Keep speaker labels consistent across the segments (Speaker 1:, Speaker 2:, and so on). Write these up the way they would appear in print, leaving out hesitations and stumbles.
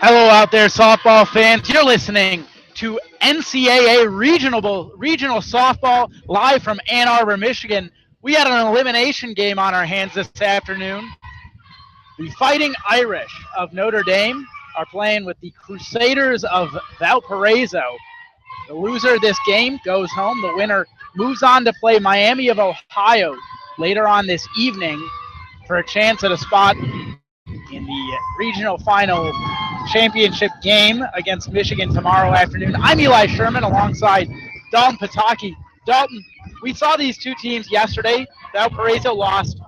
Speaker 1: Hello out there, softball fans. You're listening to NCAA regional softball live from Ann Arbor, Michigan. We had an elimination game on our hands this afternoon. The Fighting Irish of Notre Dame are playing with the Crusaders of Valparaiso. The loser of this game goes home. The winner moves on to play Miami of Ohio later on this evening for a chance at a spot in the regional final championship game against Michigan tomorrow afternoon. I'm Eli Sherman alongside Dalton Pataki. Dalton, we saw these two teams yesterday. Valparaiso lost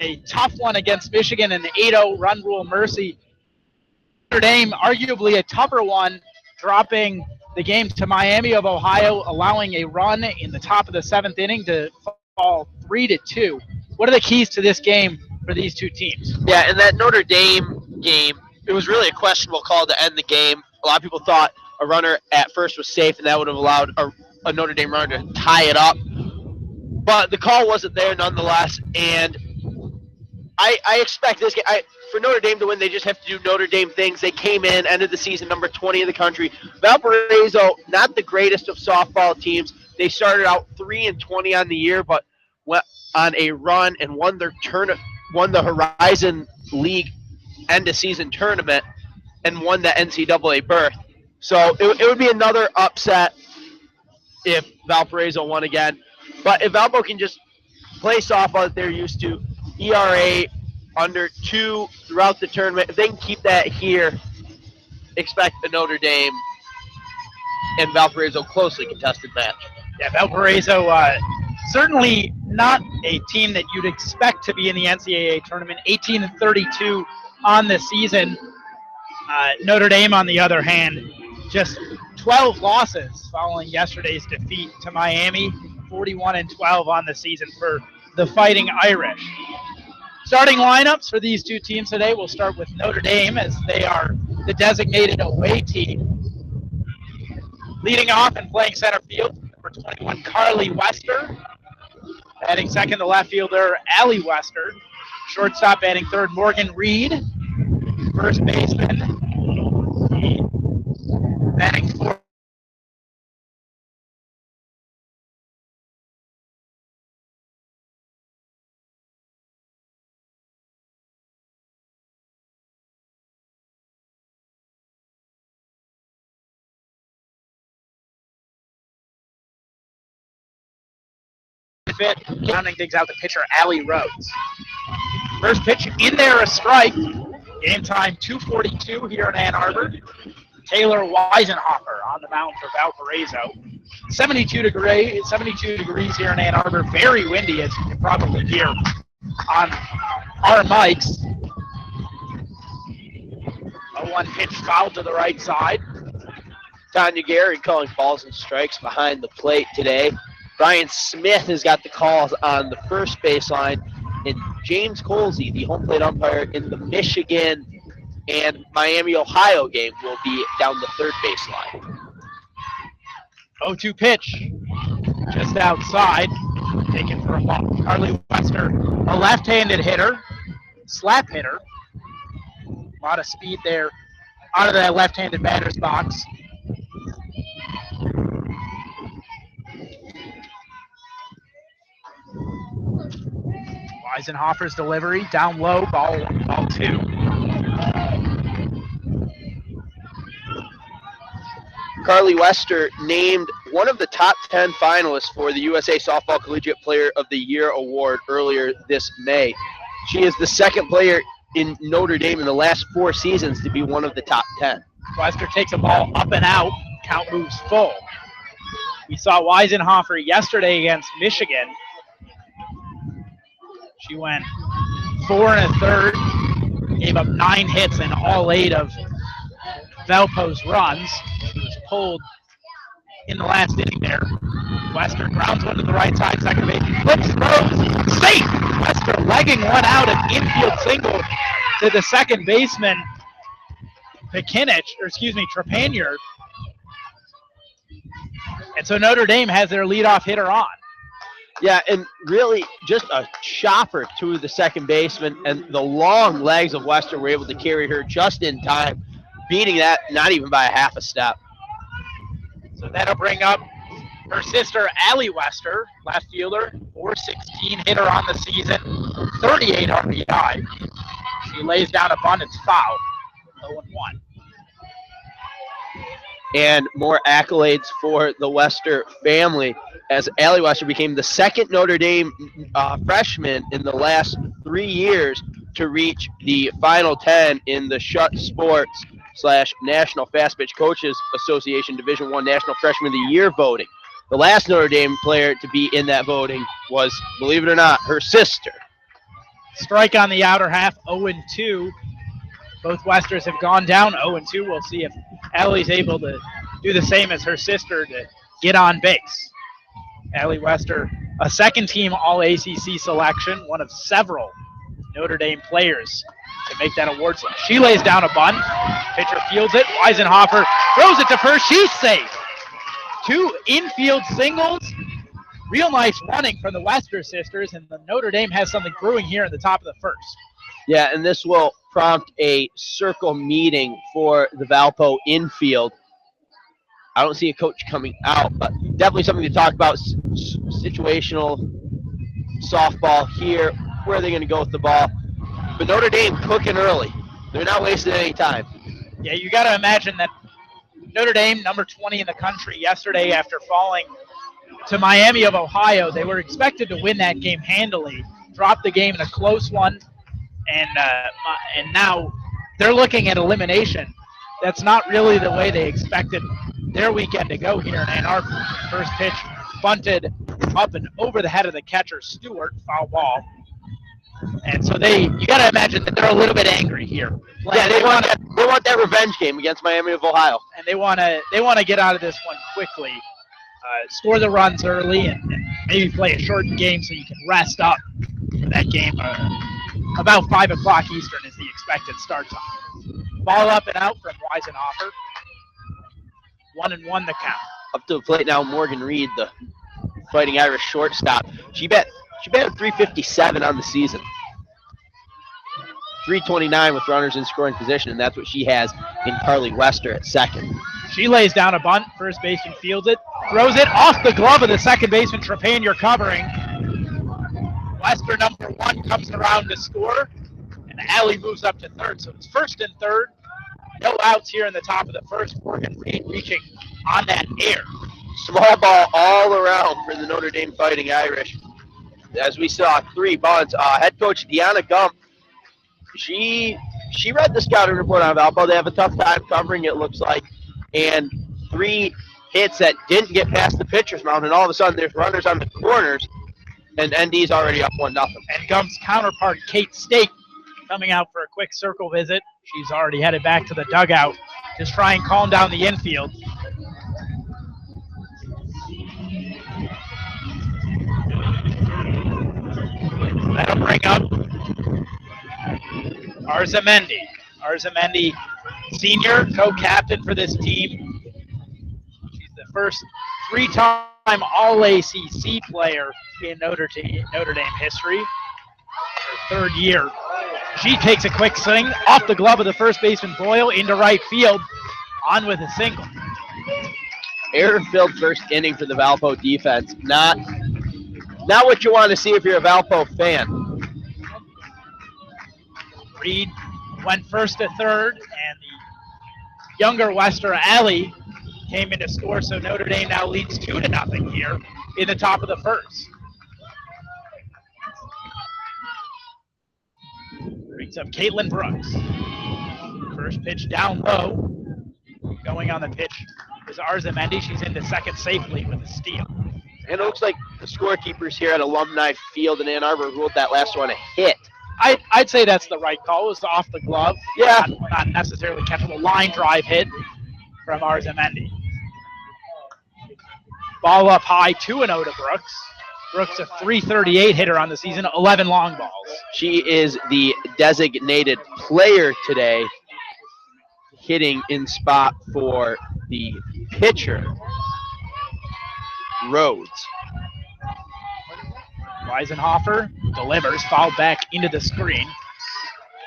Speaker 1: a tough one against Michigan in the 8-0 run rule mercy. Notre Dame, arguably a tougher one, dropping the game to Miami of Ohio, allowing a run in the top of the seventh inning to fall 3-2. What are the keys to this game for these two teams?
Speaker 2: Yeah, in that Notre Dame game, it was really a questionable call to end the game. A lot of people thought a runner at first was safe, and that would have allowed a Notre Dame runner to tie it up. But the call wasn't there nonetheless, and I expect this game. For Notre Dame to win, they just have to do Notre Dame things. They came in, ended the season number 20 in the country. Valparaiso, not the greatest of softball teams. They started out 3-20 on the year, but went on a run and won the Horizon League end-of-season tournament and won the NCAA berth. So it would be another upset if Valparaiso won again. But if Valpo can just play softball that they're used to, ERA under 2 throughout the tournament, if they can keep that here, expect a Notre Dame and Valparaiso closely contested match.
Speaker 1: Yeah, Valparaiso, certainly not a team that you'd expect to be in the NCAA tournament. 18-32 on the season. Notre Dame, on the other hand, just 12 losses following yesterday's defeat to Miami. 41-12 on the season for the Fighting Irish. Starting lineups for these two teams today, we'll start with Notre Dame, as they are the designated away team. Leading off and playing center field, number 21, Carly Wester. Batting second, the left fielder, Allie Wester. Shortstop batting third, Morgan Reed. First baseman, batting fourth. Counting things out, the pitcher, Allie Rhodes. First pitch in there, a strike. Game time 2:42 here in Ann Arbor. Taylor Weisenhofer on the mound for Valparaiso. 72 degrees here in Ann Arbor. Very windy, as you can probably hear on our mics. A one pitch foul to the right side.
Speaker 2: Tanya Gary calling balls and strikes behind the plate today. Brian Smith has got the calls on the first baseline, and James Colsey, the home plate umpire in the Michigan and Miami, Ohio game, will be down the third baseline.
Speaker 1: 0-2 pitch, just outside, taken for a ball. Carly Wester, a left-handed hitter, slap hitter. A lot of speed there out of that left-handed batter's box. Weisenhofer's delivery, down low, ball 2.
Speaker 2: Carly Wester named one of the top 10 finalists for the USA Softball Collegiate Player of the Year award earlier this May. She is the second player in Notre Dame in the last 4 seasons to be one of the top 10.
Speaker 1: Wester takes a ball up and out, count moves full. We saw Weisenhofer yesterday against Michigan. She went 4 1/3, gave up 9 hits in all 8 of Valpo's runs. She was pulled in the last inning there. Wester grounds one to the right side, second base, flips, throws, safe! Wester legging one out, an infield single to the second baseman, Trepanier. And so Notre Dame has their leadoff hitter on.
Speaker 2: Yeah, and really just a chopper to the second baseman, and the long legs of Wester were able to carry her just in time beating that not even by a half a step.
Speaker 1: So that'll bring up her sister, Allie Wester, left fielder, 416 hitter on the season, 38 RBI. She lays down a bunt, it's foul, 0-1.
Speaker 2: And more accolades for the Wester family, as Allie Wester became the second Notre Dame freshman in the last 3 years to reach the Final 10 in the Shut Sports / National Fast Pitch Coaches Association Division I National Freshman of the Year voting. The last Notre Dame player to be in that voting was, believe it or not, her sister.
Speaker 1: Strike on the outer half, 0-2. Both Westers have gone down 0-2. We'll see if Allie's able to do the same as her sister to get on base. Allie Wester, a second-team All-ACC selection, one of several Notre Dame players to make that awards list. She lays down a bunt. Pitcher fields it. Weisenhofer throws it to first. She's safe. 2 infield singles. Real nice running from the Wester sisters, and the Notre Dame has something brewing here in the top of the first.
Speaker 2: Yeah, and this will prompt a circle meeting for the Valpo infield. I don't see a coach coming out, but definitely something to talk about. Situational softball here. Where are they going to go with the ball? But Notre Dame cooking early. They're not wasting any time.
Speaker 1: Yeah, you got to imagine that Notre Dame, number 20 in the country, yesterday after falling to Miami of Ohio, they were expected to win that game handily, dropped the game in a close one, and now they're looking at elimination. That's not really the way they expected their weekend to go here in Ann Arbor. First pitch bunted up and over the head of the catcher, Stewart, foul ball. And so you got to imagine that they're a little bit angry here.
Speaker 2: Yeah, they want that revenge game against Miami of Ohio,
Speaker 1: and they want to get out of this one quickly, score the runs early, and maybe play a shortened game so you can rest up for that game. About 5 o'clock Eastern is the expected start time. Ball up and out from Weisenhofer. 1-1 the count.
Speaker 2: Up to the plate now, Morgan Reed, the Fighting Irish shortstop. She batted .357 on the season. .329 with runners in scoring position, and that's what she has in Carly Wester at second.
Speaker 1: She lays down a bunt. First baseman fields it, throws it off the glove of the second baseman. Trepanier covering. Wester, number 1, comes around to score, and Allie moves up to third. So it's first and third. No outs here in the top of the first. Morgan Reed reaching on that air.
Speaker 2: Small ball all around for the Notre Dame Fighting Irish. As we saw, 3 bunts. Head coach Deanna Gump, she read the scouting report on Valpo. They have a tough time covering, it looks like. And 3 hits that didn't get past the pitcher's mound, and all of a sudden there's runners on the corners, and ND's already up 1-0.
Speaker 1: And Gump's counterpart, Kate State, coming out for a quick circle visit. She's already headed back to the dugout to try and calm down the infield. That'll bring up Arzamendi. Arzamendi, senior, co-captain for this team. She's the first 3-time All-ACC player in Notre Dame history. Her 3rd year. She takes a quick swing off the glove of the first baseman Boyle into right field, on with a single.
Speaker 2: Air-filled first inning for the Valpo defense. Not what you want to see if you're a Valpo fan.
Speaker 1: Reed went first to third, and the younger Wester, Allie, came in to score, so Notre Dame now leads 2-0 here in the top of the first. Brings up Caitlin Brooks. First pitch down low. Going on the pitch is Arzamendi. She's into second safely with a steal.
Speaker 2: And it looks like the scorekeepers here at Alumni Field in Ann Arbor ruled that last one a hit.
Speaker 1: I'd say that's the right call. It was off the glove.
Speaker 2: Yeah.
Speaker 1: Not necessarily catchable. Line drive hit from Arzamendi. Ball up high, 2-0 to Brooks. Brooks, a .338 hitter on the season, 11 long balls.
Speaker 2: She is the designated player today, hitting in spot for the pitcher, Rhodes.
Speaker 1: Weisenhofer delivers, fouled back into the screen.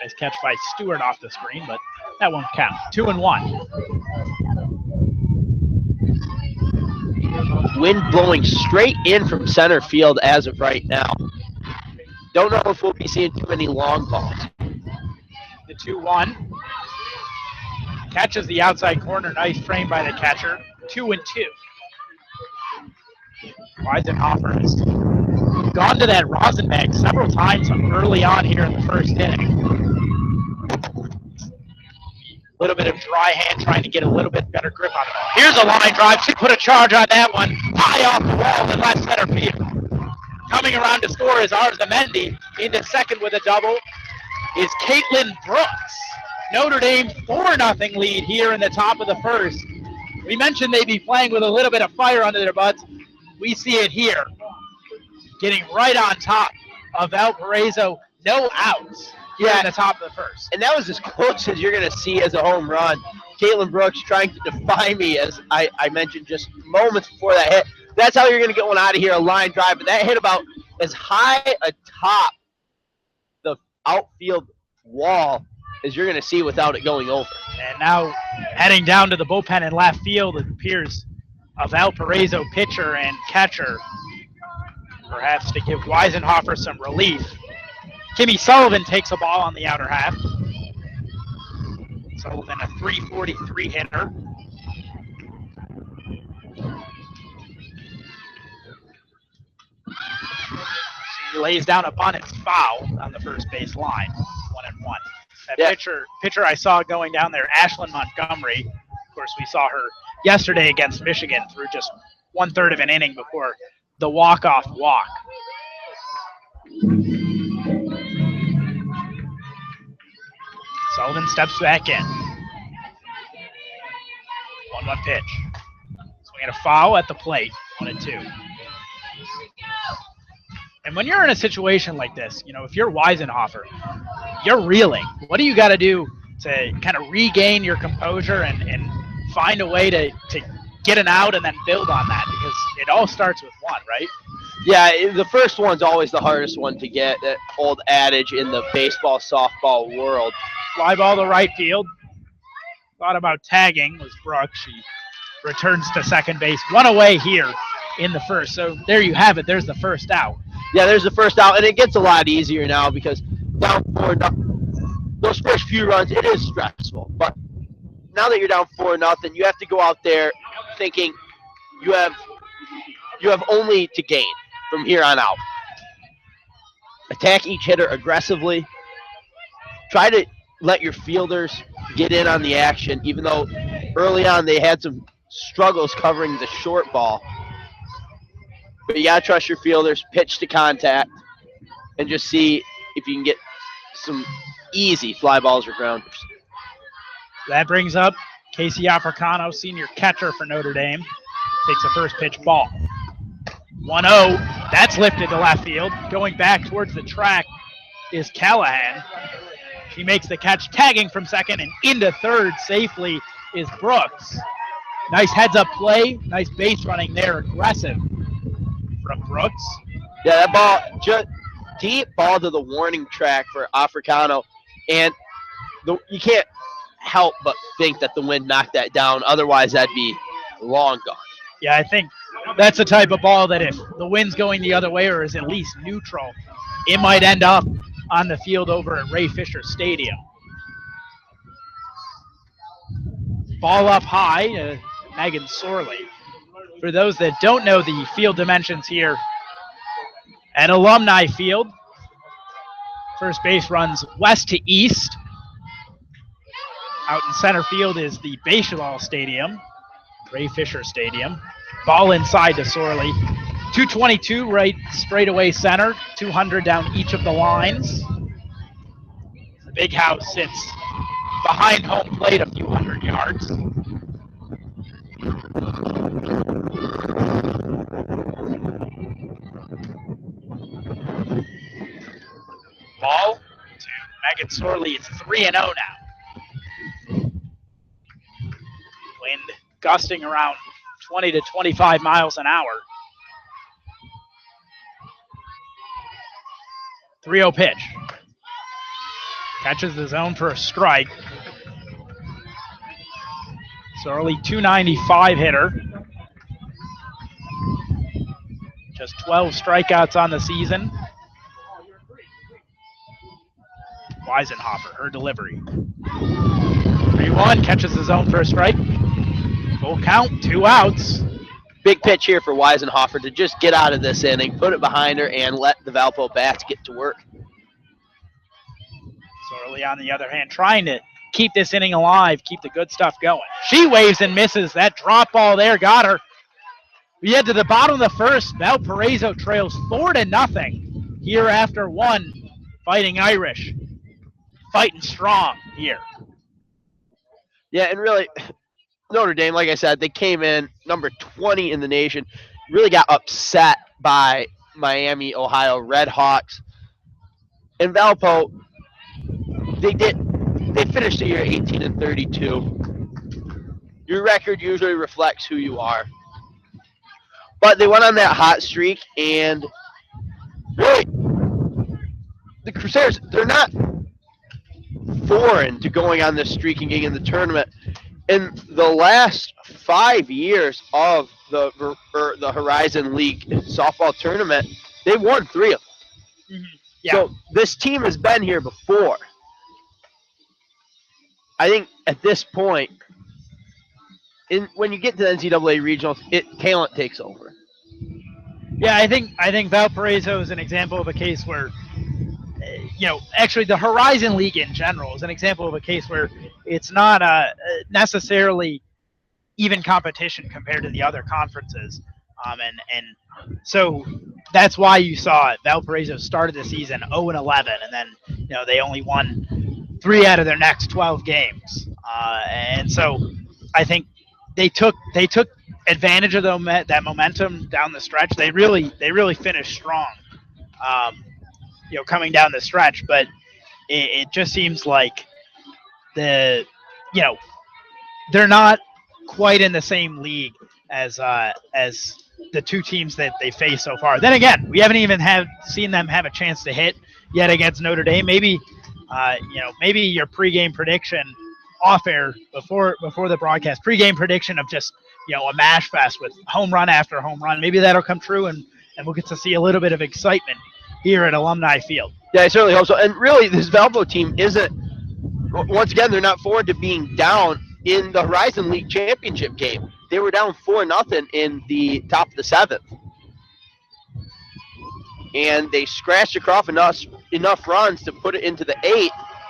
Speaker 1: Nice catch by Stewart off the screen, but That won't count. 2-1.
Speaker 2: Wind blowing straight in from center field as of right now. Don't know if we'll be seeing too many long balls.
Speaker 1: The 2-1. Catches the outside corner. Nice frame by the catcher. 2-2. Weisenhofer has gone to that rosin bag several times early on here in the first inning. A little bit of dry hand trying to get a little bit better grip on it. Here's a line drive. She put a charge on that one. High off the wall in left center field. Coming around to score is Arzamendi. Into second with a double is Caitlin Brooks. Notre Dame 4-0 lead here in the top of the first. We mentioned they'd be playing with a little bit of fire under their butts. We see it here. Getting right on top of Valparaiso. No outs here in the top of the first.
Speaker 2: And that was as close as you're going to see as a home run. Caitlin Brooks trying to defy me, as I mentioned just moments before that hit. That's how you're going to get one out of here, a line drive. But that hit about as high atop the outfield wall as you're going to see without it going over.
Speaker 1: And now heading down to the bullpen in left field, it appears a Valparaiso pitcher and catcher, perhaps to give Weisenhofer some relief. Kimmy Sullivan takes a ball on the outer half. Sullivan, a .343 hitter. She lays down a bunt. It's foul on the first base line. 1-1. That pitcher I saw going down there, Ashlyn Montgomery. Of course, we saw her yesterday against Michigan through just 1/3 of an inning before the walk-off walk. Sullivan steps back in. 1-1 pitch. Swinging a foul at the plate. 1-2. And when you're in a situation like this, you know, if you're Weisenhofer, you're reeling. What do you got to do to kind of regain your composure and find a way to get an out and then build on that? Because it all starts with one, right?
Speaker 2: Yeah, the first one's always the hardest one to get, that old adage in the baseball, softball world.
Speaker 1: Fly ball to right field. Thought about tagging was Brooks. She returns to second base. One away here in the first. So there you have it. There's the first out.
Speaker 2: Yeah, there's the first out, and it gets a lot easier now because down 4-0, those first few runs, it is stressful. But now that you're down 4-0, you have to go out there thinking you have only to gain from here on out. Attack each hitter aggressively. Try to let your fielders get in on the action, even though early on they had some struggles covering the short ball. But you got to trust your fielders, pitch to contact, and just see if you can get some easy fly balls or grounders.
Speaker 1: That brings up Casey Africano, senior catcher for Notre Dame. Takes a first pitch ball. 1-0. That's lifted to left field. Going back towards the track is Callahan. She makes the catch, tagging from second, and into third safely is Brooks. Nice heads-up play. Nice base running there. Aggressive from Brooks.
Speaker 2: Yeah, that ball, just deep ball to the warning track for Africano. And you can't help but think that the wind knocked that down. Otherwise, that'd be long gone.
Speaker 1: Yeah, I think that's the type of ball that if the wind's going the other way or is at least neutral, it might end up on the field over at Ray Fisher Stadium. Ball up high to Megan Sorley. For those that don't know the field dimensions here at Alumni Field, first base runs west to east. Out in center field is the baseball stadium, Ray Fisher Stadium. Ball inside to Sorley. 222 right straightaway center, 200 down each of the lines. The big house sits behind home plate a few hundred yards. Ball to Megan Sorley. It's 3-0 now. Wind gusting around 20 to 25 miles an hour. 3-0 pitch. Catches the zone for a strike. So early 295 hitter. Just 12 strikeouts on the season. Weisenhofer, her delivery. 3-1, catches his own first strike. Full count, 2 outs.
Speaker 2: Big pitch here for Weisenhofer to just get out of this inning, put it behind her, and let the Valpo bats get to work.
Speaker 1: Sorley, on the other hand, trying to keep this inning alive, keep the good stuff going. She waves and misses. That drop ball there got her. We head to the bottom of the first. Valparaiso trails 4-0 here after 1. Fighting Irish, fighting strong here.
Speaker 2: Yeah, and really, Notre Dame, like I said, they came in number 20 in the nation, really got upset by Miami, Ohio Redhawks. And Valpo, they finished the year 18-32. Your record usually reflects who you are. But they went on that hot streak, and really, the Crusaders, they're not foreign to going on this streak and getting in the tournament. In the last 5 years of the Horizon League softball tournament, they've won 3 of them.
Speaker 1: Mm-hmm. Yeah.
Speaker 2: So this team has been here before. I think at this point, when you get to the NCAA regionals, talent takes over.
Speaker 1: Yeah, I think Valparaiso is an example of a case where, actually the Horizon League in general is an example of a case where it's not necessarily even competition compared to the other conferences. And so that's why you saw it. Valparaiso started the season 0-11, and then they only won 3 out of their next 12 games. And so I think they took advantage of that momentum down the stretch. They really finished strong, coming down the stretch. But it just seems like they're not quite in the same league as the 2 teams that they face so far. Then again, we haven't even seen them have a chance to hit yet against Notre Dame. Maybe your pregame prediction off air before the broadcast, pregame prediction of just a mash fest with home run after home run. Maybe that'll come true, and we'll get to see a little bit of excitement here at Alumni Field.
Speaker 2: Yeah, I certainly hope so. And really, this Valpo team isn't. Once again, they're not forward to being down in the Horizon League championship game. They were down 4-0 in the top of the 7th. And they scratched across enough runs to put it into the 8th,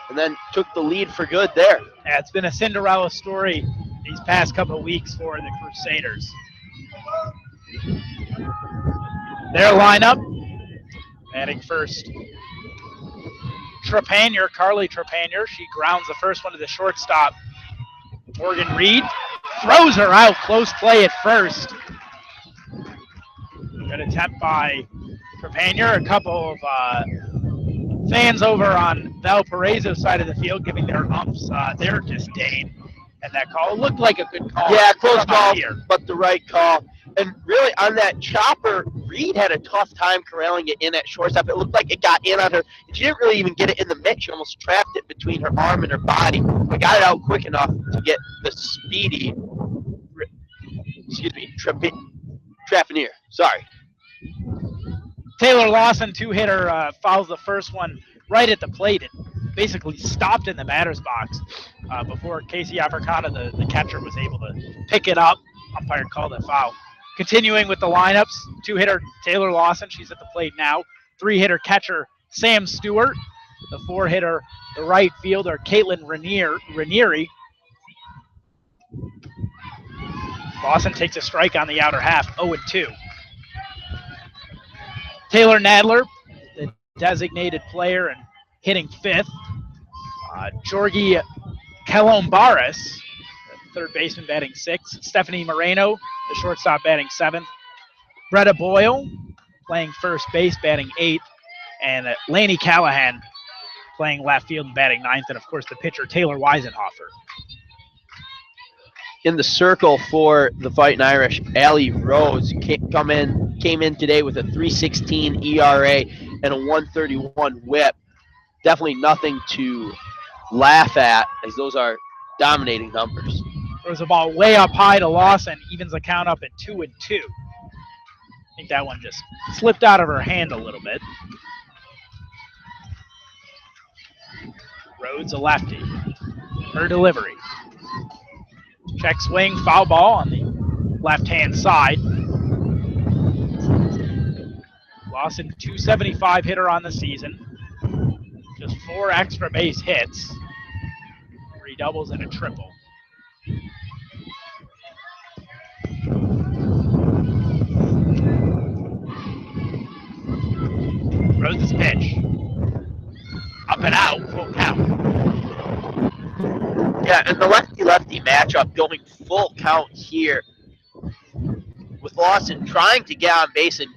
Speaker 2: and then took the lead for good there.
Speaker 1: Yeah, it's been a Cinderella story these past couple of weeks for the Crusaders. Their lineup, batting first, Carly Trepanier. She grounds the first one to the shortstop. Morgan Reed throws her out. Close play at first. Good attempt by Trepanier. A couple of fans over on Valparaiso's side of the field giving their umps their disdain. And that call looked like a good call.
Speaker 2: Yeah, close call, but the right call. And really, on that chopper, Reed had a tough time corralling it in at shortstop. It looked like it got in on her. And she didn't really even get it in the mitt. She almost trapped it between her arm and her body. But got it out quick enough to get the speedy, Trapanier. Sorry.
Speaker 1: Taylor Lawson, 2-hitter, fouls the first one right at the plate. It basically stopped in the batter's box before Casey Africana, the catcher, was able to pick it up. Umpire called it foul. Continuing with the lineups, 2-hitter Taylor Lawson, she's at the plate now. 3-hitter catcher Sam Stewart. The 4-hitter, the right fielder Caitlin Ranieri. Lawson takes a strike on the outer half, 0-2. Taylor Nadler, the designated player and hitting 5th. Georgie Calombaris, the third baseman, batting 6th. Stephanie Moreno, the shortstop, batting 7th. Bretta Boyle, playing first base, batting 8th. And Laney Callahan, playing left field and batting 9th. And, of course, the pitcher, Taylor Weisenhofer.
Speaker 2: In the circle for the Fighting Irish, Allie Rose came in today with a 3.16 ERA and a 1.31 WHIP. Definitely nothing to laugh at, as those are dominating numbers.
Speaker 1: Throws the ball way up high to Lawson, evens the count up at 2-2. I think that one just slipped out of her hand a little bit. Rhodes a lefty. Her delivery. Check swing, foul ball on the left-hand side. Lawson, 275 hitter on the season. Just 4 extra base hits. 3 doubles and a triple. Rhodes' pitch. Up and out, full count.
Speaker 2: Yeah, and the lefty-lefty matchup going full count here with Lawson trying to get on base and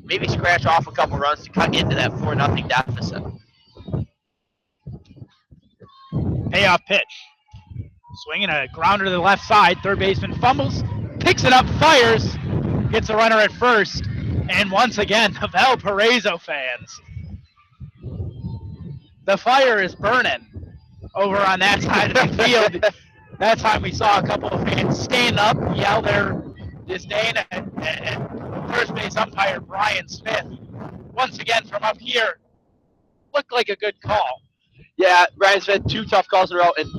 Speaker 2: maybe scratch off a couple runs to cut into that 4-0 deficit.
Speaker 1: Payoff pitch. Swinging a grounder to the left side. Third baseman fumbles, picks it up, fires, gets a runner at first. And once again, the Valparaiso fans. The fire is burning over on that side of the field. That time we saw a couple of fans stand up, yell their disdain at first base umpire Brian Smith. Once again from up here, looked like a good call.
Speaker 2: Yeah, Brian Smith, 2 tough calls in a row, and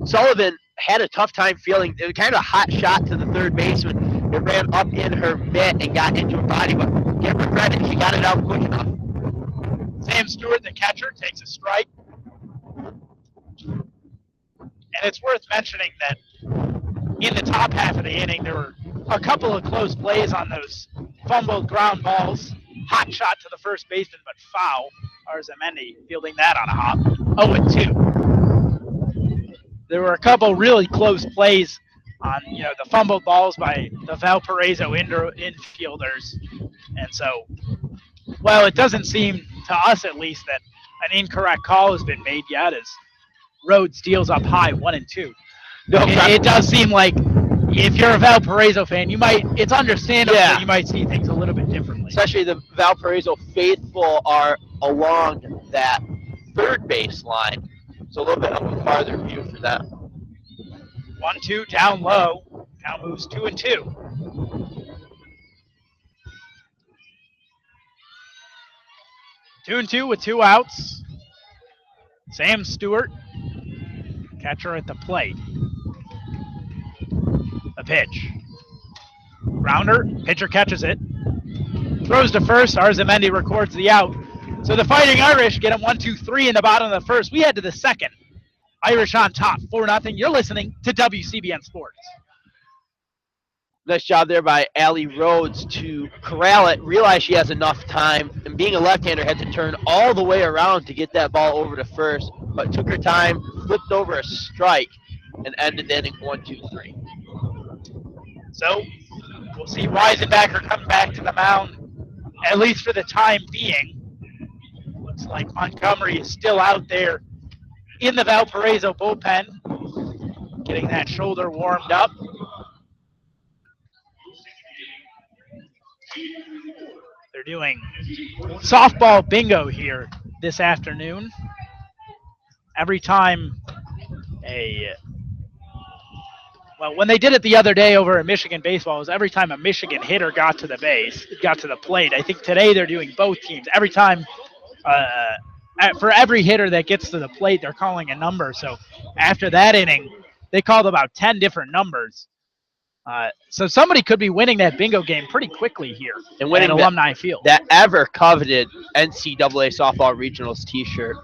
Speaker 2: Sullivan had a tough time feeling. It was kind of a hot shot to the third baseman. It ran up in her mitt and got into her body, but give her credit, she got it out quick enough.
Speaker 1: Sam Stewart, the catcher, takes a strike. And it's worth mentioning that in the top half of the inning, there were a couple of close plays on those fumbled ground balls. Hot shot to the first baseman, but foul. Arzamendi fielding that on a hop. 0-2. There were a couple really close plays on the fumbled balls by the Valparaiso infielders. And so, well, it doesn't seem to us at least that an incorrect call has been made yet as Rhodes deals up high 1-2.
Speaker 2: No,
Speaker 1: it does seem like if you're a Valparaiso fan, it's understandable that you might see things a little bit differently.
Speaker 2: Especially the Valparaiso faithful are along that third base line. So a little bit of a farther view for them.
Speaker 1: 1-2 down low. Now moves 2-2. Two and 2 with 2 outs. Sam Stewart, catcher at the plate. A pitch. Grounder, pitcher catches it. Throws to first. Arzamendi records the out. So the Fighting Irish get them 1-2-3 in the bottom of the first. We head to the second. Irish on top, 4-0. You're listening to WCBN Sports.
Speaker 2: Nice job there by Allie Rhodes to corral it, realize she has enough time, and being a left-hander had to turn all the way around to get that ball over to first, but took her time, flipped over a strike, and ended the inning 1-2-3.
Speaker 1: So we'll see Weisenbacher come back to the mound, at least for the time being. Looks like Montgomery is still out there in the Valparaiso bullpen, getting that shoulder warmed up. They're doing softball bingo here this afternoon. Every time when they did it the other day over at Michigan baseball, it was every time a Michigan hitter got to the plate. I think today they're doing both teams. Every time, for every hitter that gets to the plate, they're calling a number. So after that inning, they called about 10 different numbers. So somebody could be winning that bingo game pretty quickly here and winning at Alumni Field.
Speaker 2: That ever coveted NCAA softball regionals T-shirt.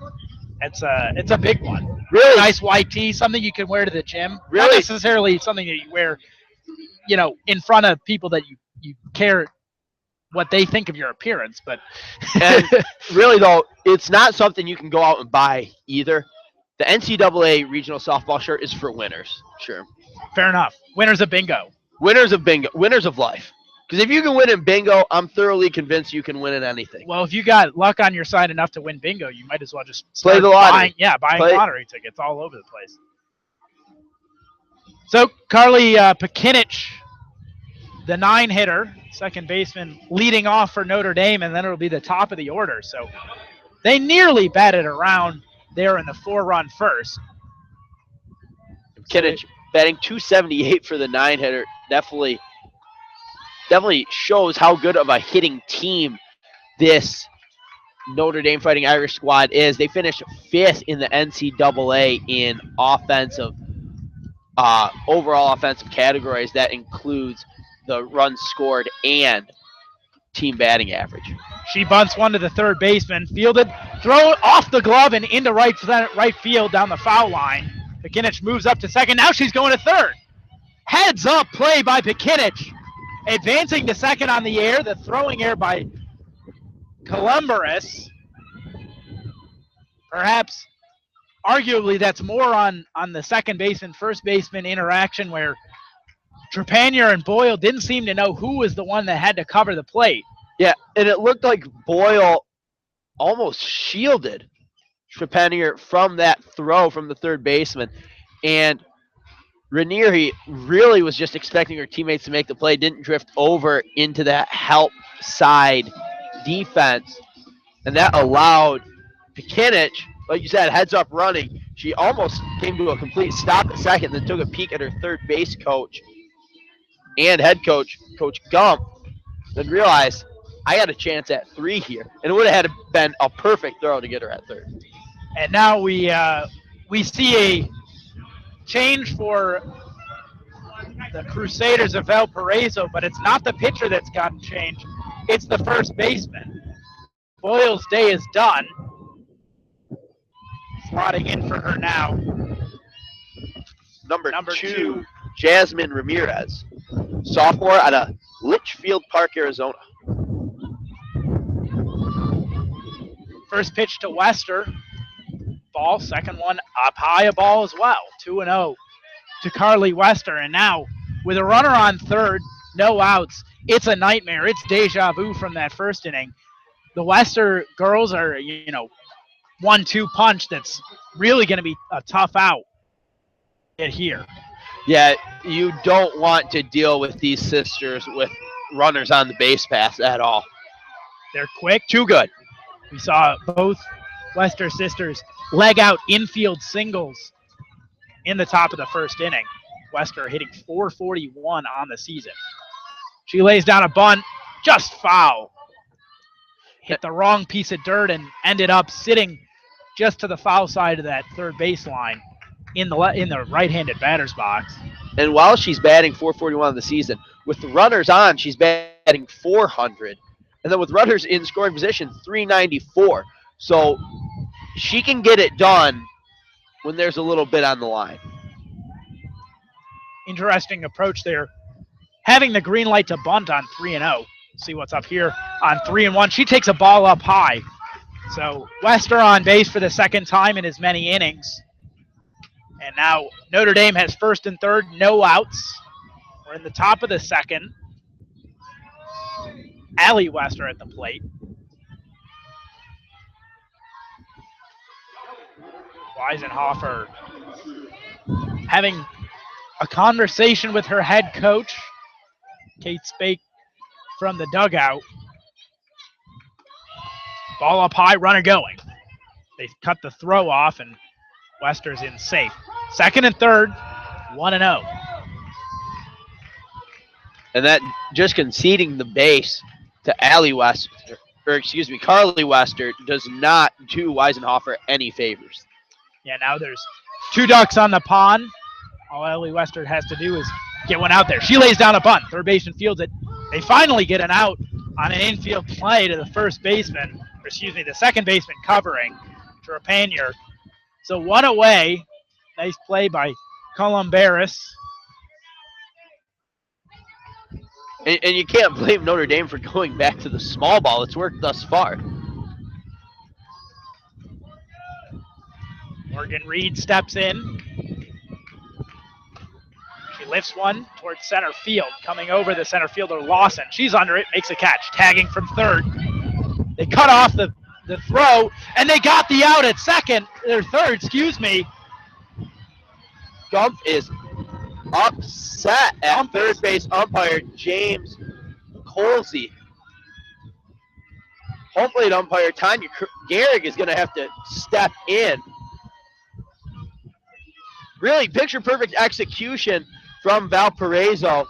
Speaker 1: It's a big one.
Speaker 2: Really
Speaker 1: nice white tee, something you can wear to the gym.
Speaker 2: Really?
Speaker 1: Not necessarily something that you wear, in front of people that you care what they think of your appearance. But
Speaker 2: and really though, it's not something you can go out and buy either. The NCAA regional softball shirt is for winners. Sure.
Speaker 1: Fair enough. Winners of bingo.
Speaker 2: Winners of bingo. Winners of life. Because if you can win in bingo, I'm thoroughly convinced you can win in anything.
Speaker 1: Well, if you got luck on your side enough to win bingo, you might as well just
Speaker 2: play the lottery.
Speaker 1: Buying lottery tickets all over the place. So Carly Pekinich, the 9-hitter, second baseman, leading off for Notre Dame, and then it'll be the top of the order. So they nearly batted around there in the 4-run first.
Speaker 2: Pekinich batting .278 for the 9-hitter. Definitely shows how good of a hitting team this Notre Dame Fighting Irish squad is. They finished 5th in the NCAA in overall offensive categories. That includes the runs scored and team batting average.
Speaker 1: She bunts one to the third baseman, fielded, thrown off the glove and into right field down the foul line. Pekinich moves up to second. Now she's going to third. Heads up play by Pekinich. Advancing to second on the air. The throwing air by Columbaris. Perhaps, arguably, that's more on the second baseman, first baseman interaction where Trepanier and Boyle didn't seem to know who was the one that had to cover the plate.
Speaker 2: Yeah, and it looked like Boyle almost shielded Trepanier from that throw from the third baseman. And Raniere really was just expecting her teammates to make the play, didn't drift over into that help side defense. And that allowed Pekinich, like you said, heads up running. She almost came to a complete stop at second, then took a peek at her third base coach and head coach, Coach Gump, then realized I had a chance at 3 here. And it would have had been a perfect throw to get her at third.
Speaker 1: And now we see a change for the Crusaders of Valparaiso, but it's not the pitcher that's gotten changed. It's the first baseman. Boyle's day is done. Slotting in for her now.
Speaker 2: Number two, Jasmine Ramirez, sophomore out of Litchfield Park, Arizona.
Speaker 1: First pitch to Wester. Ball, second one up high, a ball as well. 2-0 to Carly Wester. And now with a runner on third, no outs, it's a nightmare. It's deja vu from that first inning. The Wester girls are, 1-2 punch that's really going to be a tough out here.
Speaker 2: Yeah, you don't want to deal with these sisters with runners on the base pass at all.
Speaker 1: They're quick.
Speaker 2: Too good.
Speaker 1: We saw both Wester sisters leg out infield singles in the top of the first inning. Wester hitting .441 on the season. She lays down a bunt, just foul. Hit the wrong piece of dirt and ended up sitting just to the foul side of that third baseline in the right-handed batter's box.
Speaker 2: And while she's batting .441 on the season, with the runners on, she's batting .400. And then with runners in scoring position, .394. So she can get it done when there's a little bit on the line.
Speaker 1: Interesting approach there. Having the green light to bunt on 3-0. See what's up here on 3-1. She takes a ball up high. So Wester on base for the second time in as many innings. And now Notre Dame has first and third, no outs. We're in the top of the second. Allie Wester at the plate. Weisenhofer having a conversation with her head coach, Kate Spake, from the dugout. Ball up high, runner going. They cut the throw off, and Wester's in safe. Second and third, 1-0.
Speaker 2: And that just conceding the base to Carly Wester does not do Weisenhofer any favors.
Speaker 1: Yeah, now there's 2 ducks on the pond. All Allie Wester has to do is get one out there. She lays down a bunt. Third baseman fields it. They finally get an out on an infield play to the the second baseman covering Trepanier. So 1 away. Nice play by Columbaris.
Speaker 2: And you can't blame Notre Dame for going back to the small ball. It's worked thus far.
Speaker 1: Morgan Reed steps in. She lifts one towards center field. Coming over the center fielder, Lawson. She's under it, makes a catch. Tagging from third. They cut off the throw, and they got the out at third.
Speaker 2: Gump is upset at third base umpire James Colsey. Home plate umpire Tanya Gehrig is going to have to step in. really picture-perfect execution from Valparaiso.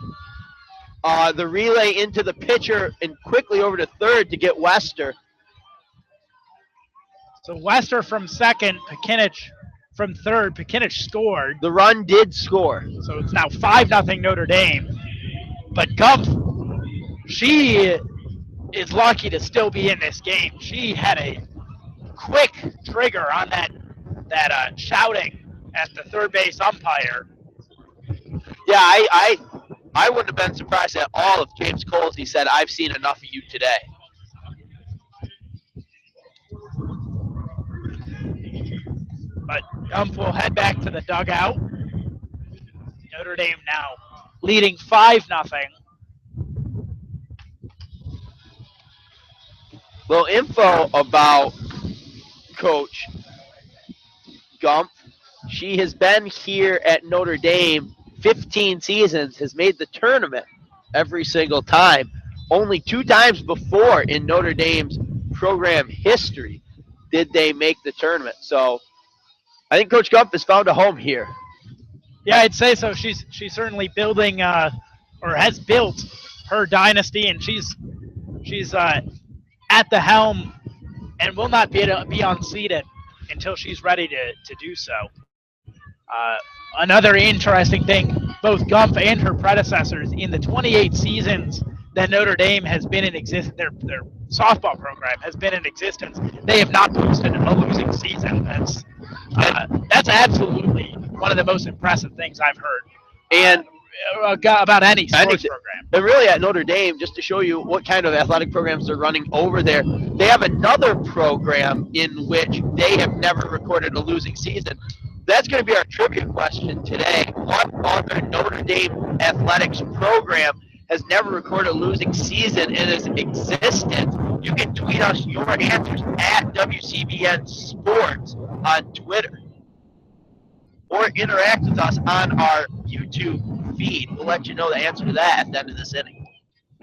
Speaker 2: The relay into the pitcher and quickly over to third to get Wester.
Speaker 1: So Wester from second, Pekinich from third. Pekinich scored.
Speaker 2: The run did score.
Speaker 1: So it's now 5-0 Notre Dame. But Gumpf, she is lucky to still be in this game. She had a quick trigger on that shouting at the third base umpire.
Speaker 2: Yeah, I wouldn't have been surprised at all if James Colsey said, "I've seen enough of you today."
Speaker 1: But Gumpf will head back to the dugout. Notre Dame now leading 5-0.
Speaker 2: Little info about Coach Gumpf. She has been here at Notre Dame 15 seasons, has made the tournament every single time. Only 2 times before in Notre Dame's program history did they make the tournament. So I think Coach Gumpf has found a home here.
Speaker 1: Yeah, I'd say so. She's certainly building or has built her dynasty, and she's at the helm and will not be unseated until she's ready to do so. Another interesting thing, both Gumpf and her predecessors, in the 28 seasons that Notre Dame has been in existence, their softball program has been in existence, they have not posted a losing season. That's absolutely one of the most impressive things I've heard.
Speaker 2: And
Speaker 1: about any sports program.
Speaker 2: And really at Notre Dame, just to show you what kind of athletic programs they're running over there, they have another program in which they have never recorded a losing season. That's going to be our trivia question today. What other Notre Dame athletics program has never recorded a losing season in its existence? You can tweet us your answers at WCBN Sports on Twitter, or interact with us on our YouTube feed. We'll let you know the answer to that at the end of this inning.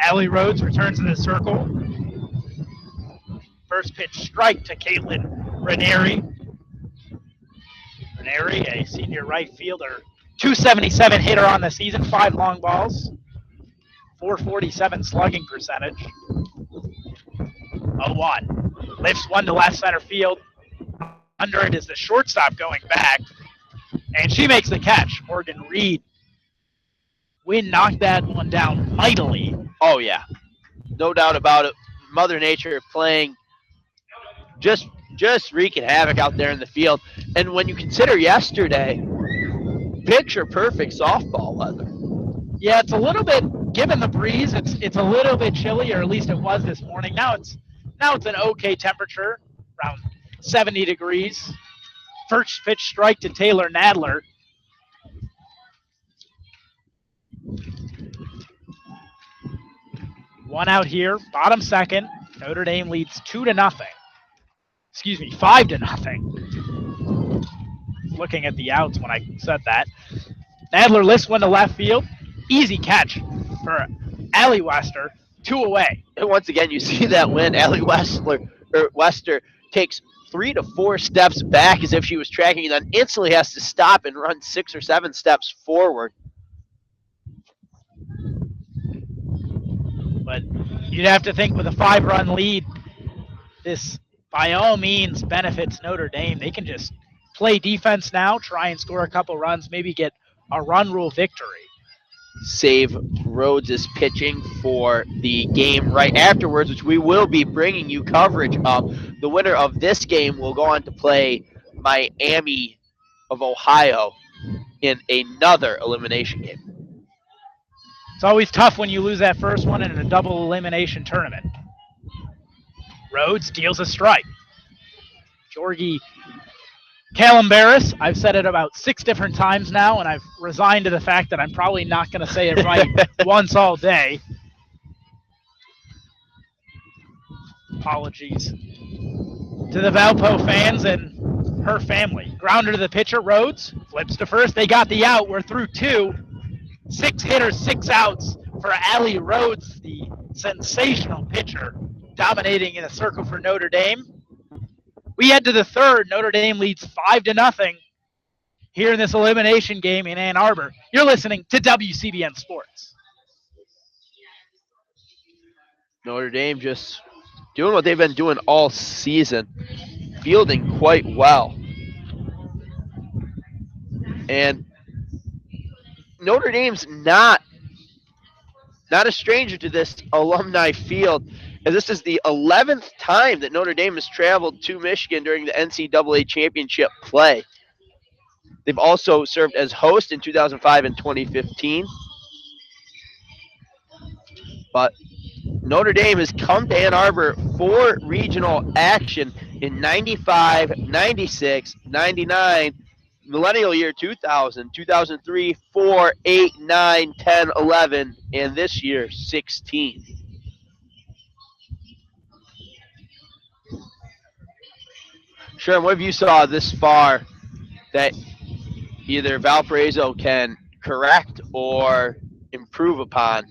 Speaker 1: Allie Rhodes returns to the circle. First pitch strike to Caitlin Ranieri. Ranieri, a senior right fielder, 277 hitter on the season, 5 long balls, 447 slugging percentage. 0-1. Lifts one to left center field. Under it is the shortstop going back. And she makes the catch. Morgan Reed. Wynn knocked that one down mightily.
Speaker 2: Oh, yeah. No doubt about it. Mother Nature playing just wreaking havoc out there in the field. And when you consider yesterday, picture perfect softball weather.
Speaker 1: Yeah, it's a little bit, given the breeze, it's a little bit chilly, or at least it was this morning. Now it's an okay temperature, around 70 degrees. First pitch strike to Taylor Nadler. One out here, bottom second. Notre Dame leads 2-0. Excuse me, 5-0. Looking at the outs when I said that. Nadler lifts one to left field. Easy catch for Allie Wester. 2 away.
Speaker 2: And once again, you see that when Allie Wester takes 3 to 4 steps back as if she was tracking, and then instantly has to stop and run 6 or 7 steps forward.
Speaker 1: But you'd have to think with a 5-run lead, this by all means benefits Notre Dame. They can just play defense now, try and score a couple runs, maybe get a run rule victory.
Speaker 2: Save Rhodes' pitching for the game right afterwards, which we will be bringing you coverage of. The winner of this game will go on to play Miami of Ohio in another elimination game.
Speaker 1: It's always tough when you lose that first one in a double elimination tournament. Rhodes deals a strike. Georgie Calambaris, I've said it about 6 different times now, and I've resigned to the fact that I'm probably not going to say it right once all day. Apologies to the Valpo fans and her family. Grounder to the pitcher, Rhodes flips to first. They got the out. We're through 2. 6 hitters, 6 outs for Allie Rhodes, the sensational pitcher, dominating in the circle for Notre Dame. We head to the third. Notre Dame leads 5-0. here in this elimination game in Ann Arbor. You're listening to WCBN Sports.
Speaker 2: Notre Dame just doing what they've been doing all season, fielding quite well. And Notre Dame's not a stranger to this alumni field, as this is the 11th time that Notre Dame has traveled to Michigan during the NCAA championship play. They've also served as host in 2005 and 2015. But Notre Dame has come to Ann Arbor for regional action in 95, 96, 99, millennial year 2000, 2003, 4, 8, 9, 10, 11, and this year 16. Sherm, what have you saw this far that either Valparaiso can correct or improve upon?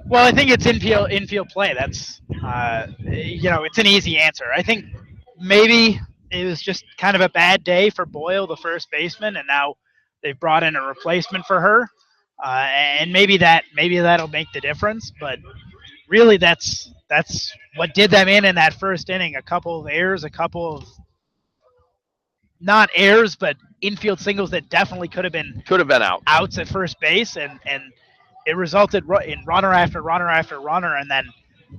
Speaker 1: Well, I think it's infield play. That's it's an easy answer. I think maybe it was just kind of a bad day for Boyle, the first baseman, and now they've brought in a replacement for her, and maybe that'll make the difference. But really, that's what did them in that first inning. A couple of errors, a couple of not errors, but infield singles that definitely could have been outs at first base, and it resulted in runner after runner after runner, and then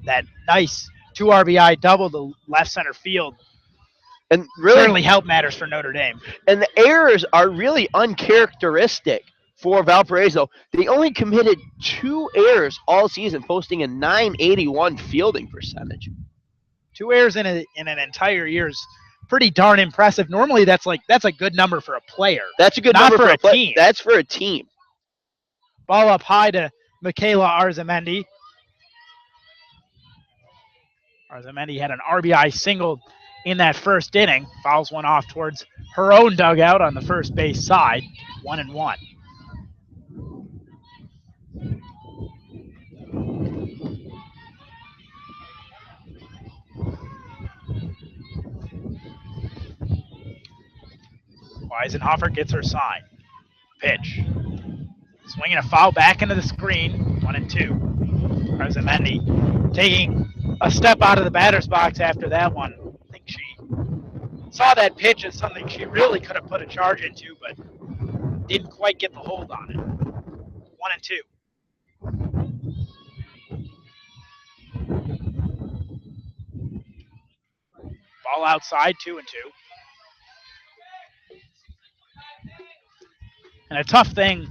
Speaker 1: that nice 2 RBI double to left center field.
Speaker 2: And really
Speaker 1: certainly help matters for Notre Dame.
Speaker 2: And the errors are really uncharacteristic for Valparaiso. They only committed 2 errors all season, posting a .981 fielding percentage.
Speaker 1: 2 errors in an entire year is pretty darn impressive. Normally, that's a good number for a player.
Speaker 2: That's a good number for a team. That's for a team.
Speaker 1: Ball up high to Michaela Arzamendi. Arzamendi had an RBI single in that first inning. Fouls one off towards her own dugout on the first base side. 1-1. Weisenhofer gets her sign. Pitch. Swinging a foul back into the screen. 1-2. Arzamendi taking a step out of the batter's box after that one. I think she saw that pitch as something she really could have put a charge into, but didn't quite get the hold on it. 1-2. Ball outside, 2-2. And a tough thing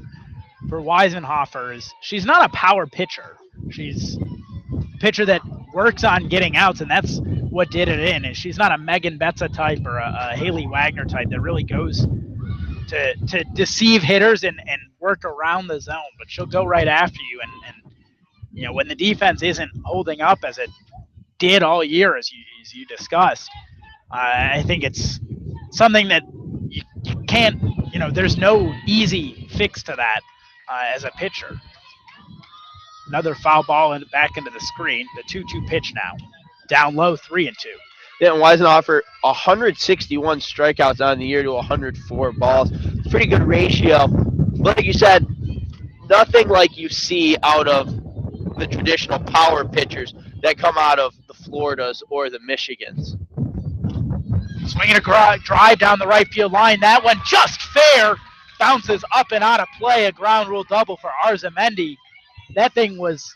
Speaker 1: for Weisenhofer is she's not a power pitcher. She's a pitcher that works on getting outs, and that's what did it in. And she's not a Megan Betza type or a Haley Wagner type that really goes to deceive hitters and work around the zone. But she'll go right after you. And when the defense isn't holding up as it did all year, as you discussed, I think it's something that you can't, there's no easy fix to that as a pitcher. Another foul ball back into the screen. The 2-2 pitch now. Down low, 3-2.
Speaker 2: Yeah, and Weisenhofer, 161 strikeouts on the year to 104 balls. It's a pretty good ratio. But like you said, nothing like you see out of the traditional power pitchers that come out of the Floridas or the Michigans.
Speaker 1: Swinging a drive down the right field line. That one just fair. Bounces up and out of play. A ground rule double for Arzamendi. That thing was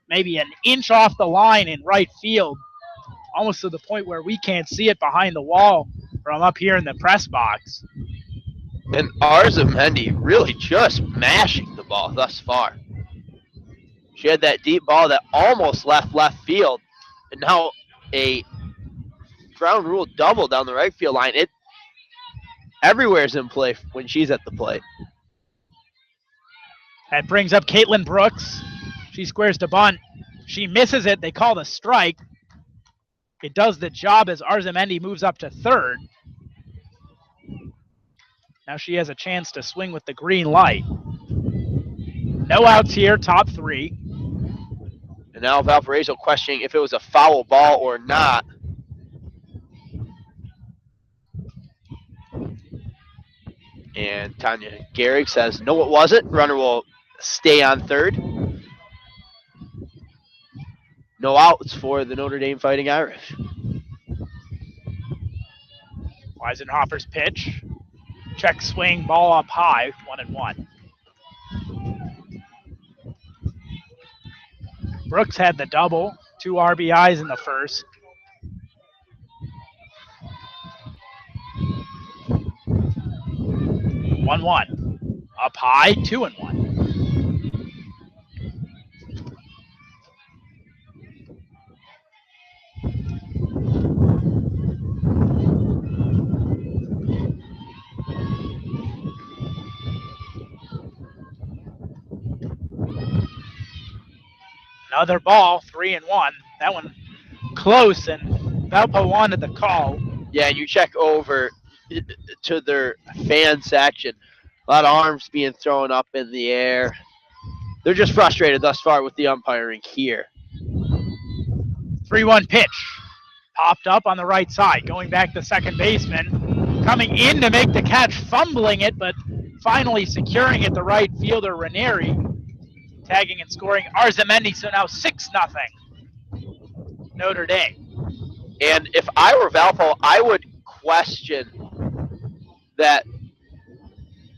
Speaker 1: maybe an inch off the line in right field, almost to the point where we can't see it behind the wall from up here in the press box.
Speaker 2: And Arzamendi really just mashing the ball thus far. She had that deep ball that almost left field, and now a ground rule double down the right field line. It everywhere's in play when she's at the plate.
Speaker 1: That brings up Caitlin Brooks. She squares to bunt. She misses it. They call the strike. It does the job as Arzamendi moves up to third. Now she has a chance to swing with the green light. No outs here, top 3.
Speaker 2: And now Valparaiso questioning if it was a foul ball or not. And Tanya Gehrig says, no, it wasn't. Runner will stay on third. No outs for the Notre Dame Fighting Irish.
Speaker 1: Weisenhofer's pitch. Check swing, ball up high, 1-1. Brooks had the double, 2 RBIs in the first. One. Up high, 2-1. Another ball, 3-1. That one close, and Valpo wanted the call.
Speaker 2: Yeah, and you check over to their fan section. A lot of arms being thrown up in the air. They're just frustrated thus far with the umpiring here.
Speaker 1: 3-1 pitch. Popped up on the right side. Going back to second baseman. Coming in to make the catch, fumbling it, but finally securing it, the right fielder, Ranieri. Tagging and scoring Arzamendi, so now 6-0 Notre Dame.
Speaker 2: And if I were Valpo, I would question that.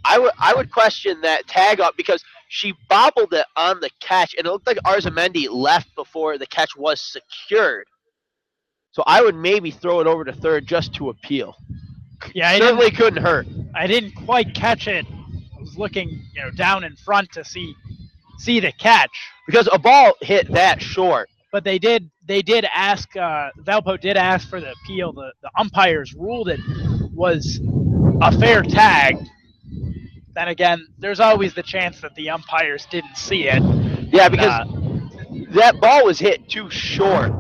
Speaker 2: I would question that tag up because she bobbled it on the catch, and it looked like Arzamendi left before the catch was secured. So I would maybe throw it over to third just to appeal.
Speaker 1: Yeah,
Speaker 2: certainly couldn't hurt.
Speaker 1: I didn't quite catch it. I was looking, down in front to see the catch
Speaker 2: because a ball hit that short.
Speaker 1: But they did ask. Valpo did ask for the appeal. The umpires ruled it was a fair tag. Then again, there's always the chance that the umpires didn't see it.
Speaker 2: Yeah, because that ball was hit too short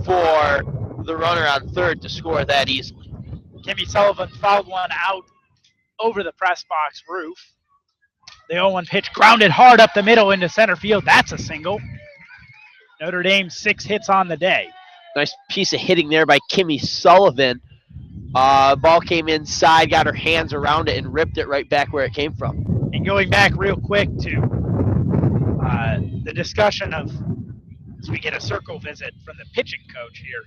Speaker 2: for the runner on third to score that easily.
Speaker 1: Kimmy Sullivan fouled one out over the press box roof. The 0-1 pitch grounded hard up the middle into center field. That's a single. Notre Dame 6 hits on the day.
Speaker 2: Nice piece of hitting there by Kimmy Sullivan. Ball came inside, got her hands around it, and ripped it right back where it came from.
Speaker 1: And going back real quick to the discussion of, as we get a circle visit from the pitching coach here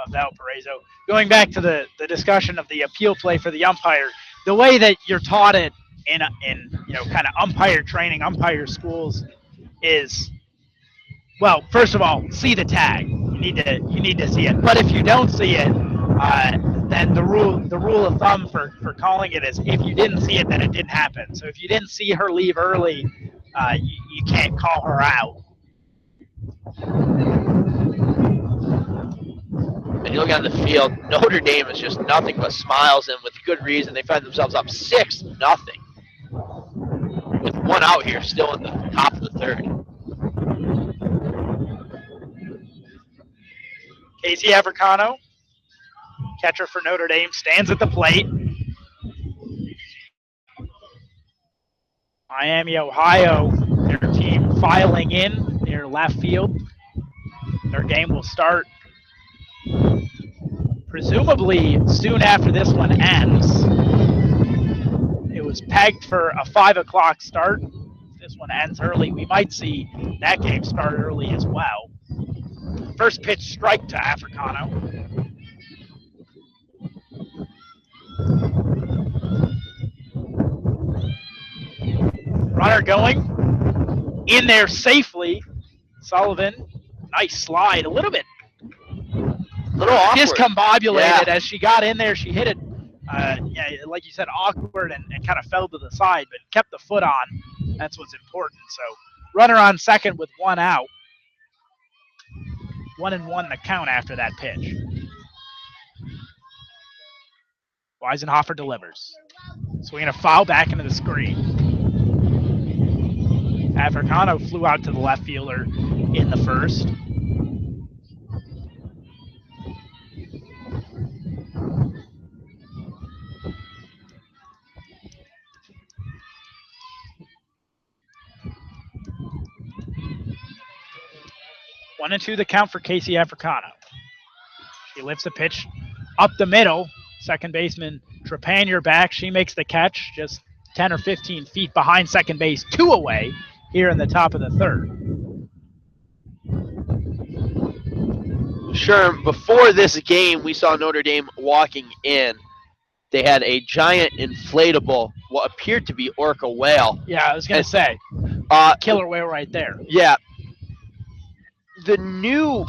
Speaker 1: of Valparaiso, going back to the discussion of the appeal play for the umpire, the way that you're taught it in kind of umpire training, umpire schools is, well, first of all, see the tag. You need to see it. But if you don't see it, then the rule of thumb for calling it is if you didn't see it, then it didn't happen. So if you didn't see her leave early, you can't call her out.
Speaker 2: And you look on the field, Notre Dame is just nothing but smiles, and with good reason. They find themselves up 6-0 with one out here still in the top of the third.
Speaker 1: Casey Africano, catcher for Notre Dame, stands at the plate. Miami, Ohio, their team filing in near left field. Their game will start presumably soon after this one ends. It was pegged for a 5 o'clock start. If this one ends early, we might see that game start early as well. First pitch strike to Africano. Runner going in there safely. Sullivan, nice slide, a little discombobulated as she got in there. She hit it, like you said, awkward and kind of fell to the side, but kept the foot on. That's what's important. So runner on second with one out. 1-1 the count after that pitch. Weisenhofer delivers. Swinging a foul back into the screen. Africano flew out to the left fielder in the first. One and two the count for Casey Africano. She lifts the pitch up the middle. Second baseman Trepanier back. She makes the catch just 10 or 15 feet behind second base, 2 away here in the top of the third.
Speaker 2: Sure, before this game, we saw Notre Dame walking in. They had a giant inflatable, what appeared to be orca whale.
Speaker 1: Yeah, I was going to say, killer whale right there.
Speaker 2: Yeah. The new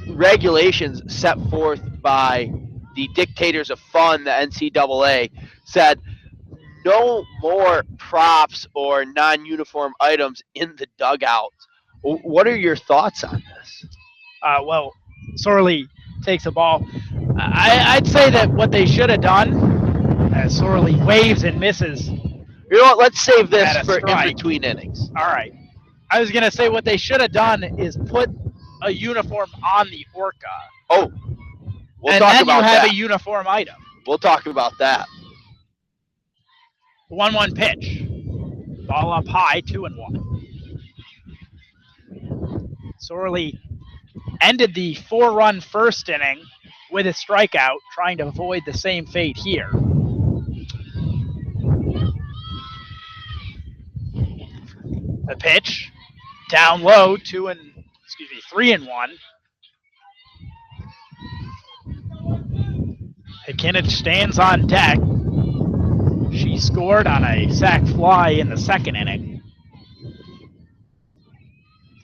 Speaker 2: regulations set forth by the dictators of fun, the NCAA, said no more props or non-uniform items in the dugout. What are your thoughts on this?
Speaker 1: Well, Sorley takes the ball. I'd say that what they should have done, as Sorley waves and misses.
Speaker 2: You know what? Let's save this for
Speaker 1: strike.
Speaker 2: in between innings.
Speaker 1: All right. I was going to say what they should have done is put a uniform on the orca.
Speaker 2: Oh, we'll
Speaker 1: and
Speaker 2: talk
Speaker 1: then
Speaker 2: about
Speaker 1: you have
Speaker 2: that.
Speaker 1: a uniform item.
Speaker 2: We'll talk about that.
Speaker 1: 1-1 pitch. Ball up high, 2-1. Sorley ended the 4-run first inning with a strikeout, trying to avoid the same fate here. The pitch, down low, 3-1. Hikinich stands on deck. She scored on a sac fly in the second inning.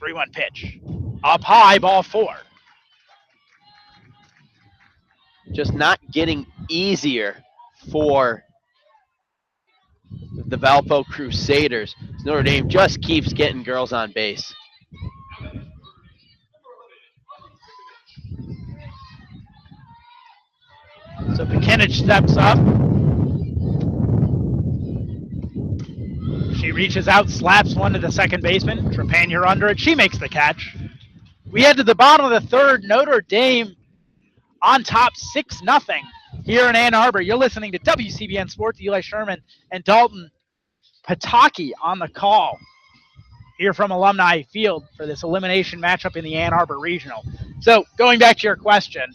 Speaker 1: 3-1 pitch. Up high, ball 4.
Speaker 2: Just not getting easier for the Valpo Crusaders. Notre Dame just keeps getting girls on base.
Speaker 1: So Hikinich steps up. She reaches out, slaps one to the second baseman. Trepanier under it. She makes the catch. We head to the bottom of the third. Notre Dame on top 6-0 here in Ann Arbor. You're listening to WCBN Sports. Eli Sherman and Dalton Pataki on the call here from Alumni Field for this elimination matchup in the Ann Arbor Regional. So going back to your question,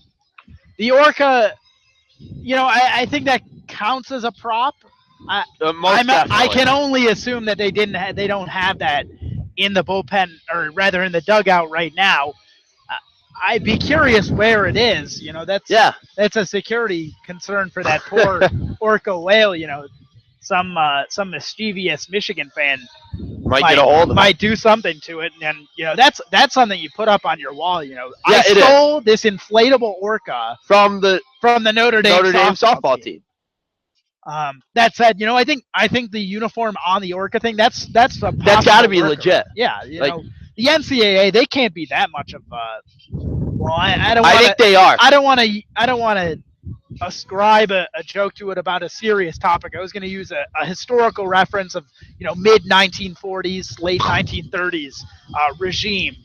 Speaker 1: the orca, I think that counts as a prop. I can only assume that they don't have that in the bullpen, or rather in the dugout right now. I'd be curious where it is. That's a security concern for that poor orca whale. Some mischievous Michigan fan
Speaker 2: might get a hold of it.
Speaker 1: Might do something to it, and that's something you put up on your wall.
Speaker 2: I
Speaker 1: stole this inflatable orca
Speaker 2: from the
Speaker 1: Notre Dame
Speaker 2: softball team.
Speaker 1: That said, I think the uniform on the orca thing that's
Speaker 2: got to be legit.
Speaker 1: Yeah, the NCAA, they can't be that much of
Speaker 2: I think they are.
Speaker 1: I don't want to ascribe a joke to it about a serious topic. I was going to use a historical reference of mid 1940s, late 1930s regime.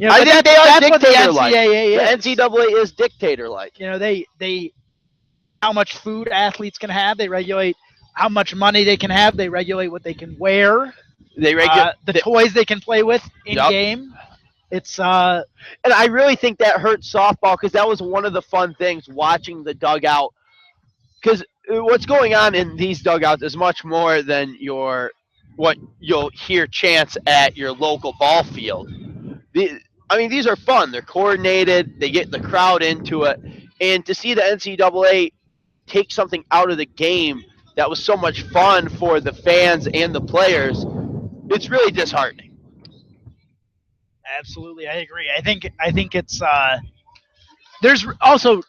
Speaker 2: I think they are
Speaker 1: dictator-like.
Speaker 2: The NCAA is dictator-like.
Speaker 1: They how much food athletes can have. They regulate how much money they can have. They regulate what they can wear.
Speaker 2: They regulate
Speaker 1: the toys they can play with in game. It's
Speaker 2: and I really think that hurt softball, because that was one of the fun things watching the dugout. Because what's going on in these dugouts is much more than what you'll hear chants at your local ball field. These are fun. They're coordinated. They get the crowd into it, and to see the NCAA take something out of the game that was so much fun for the fans and the players, it's really disheartening.
Speaker 1: Absolutely, I agree. I think it's there's also,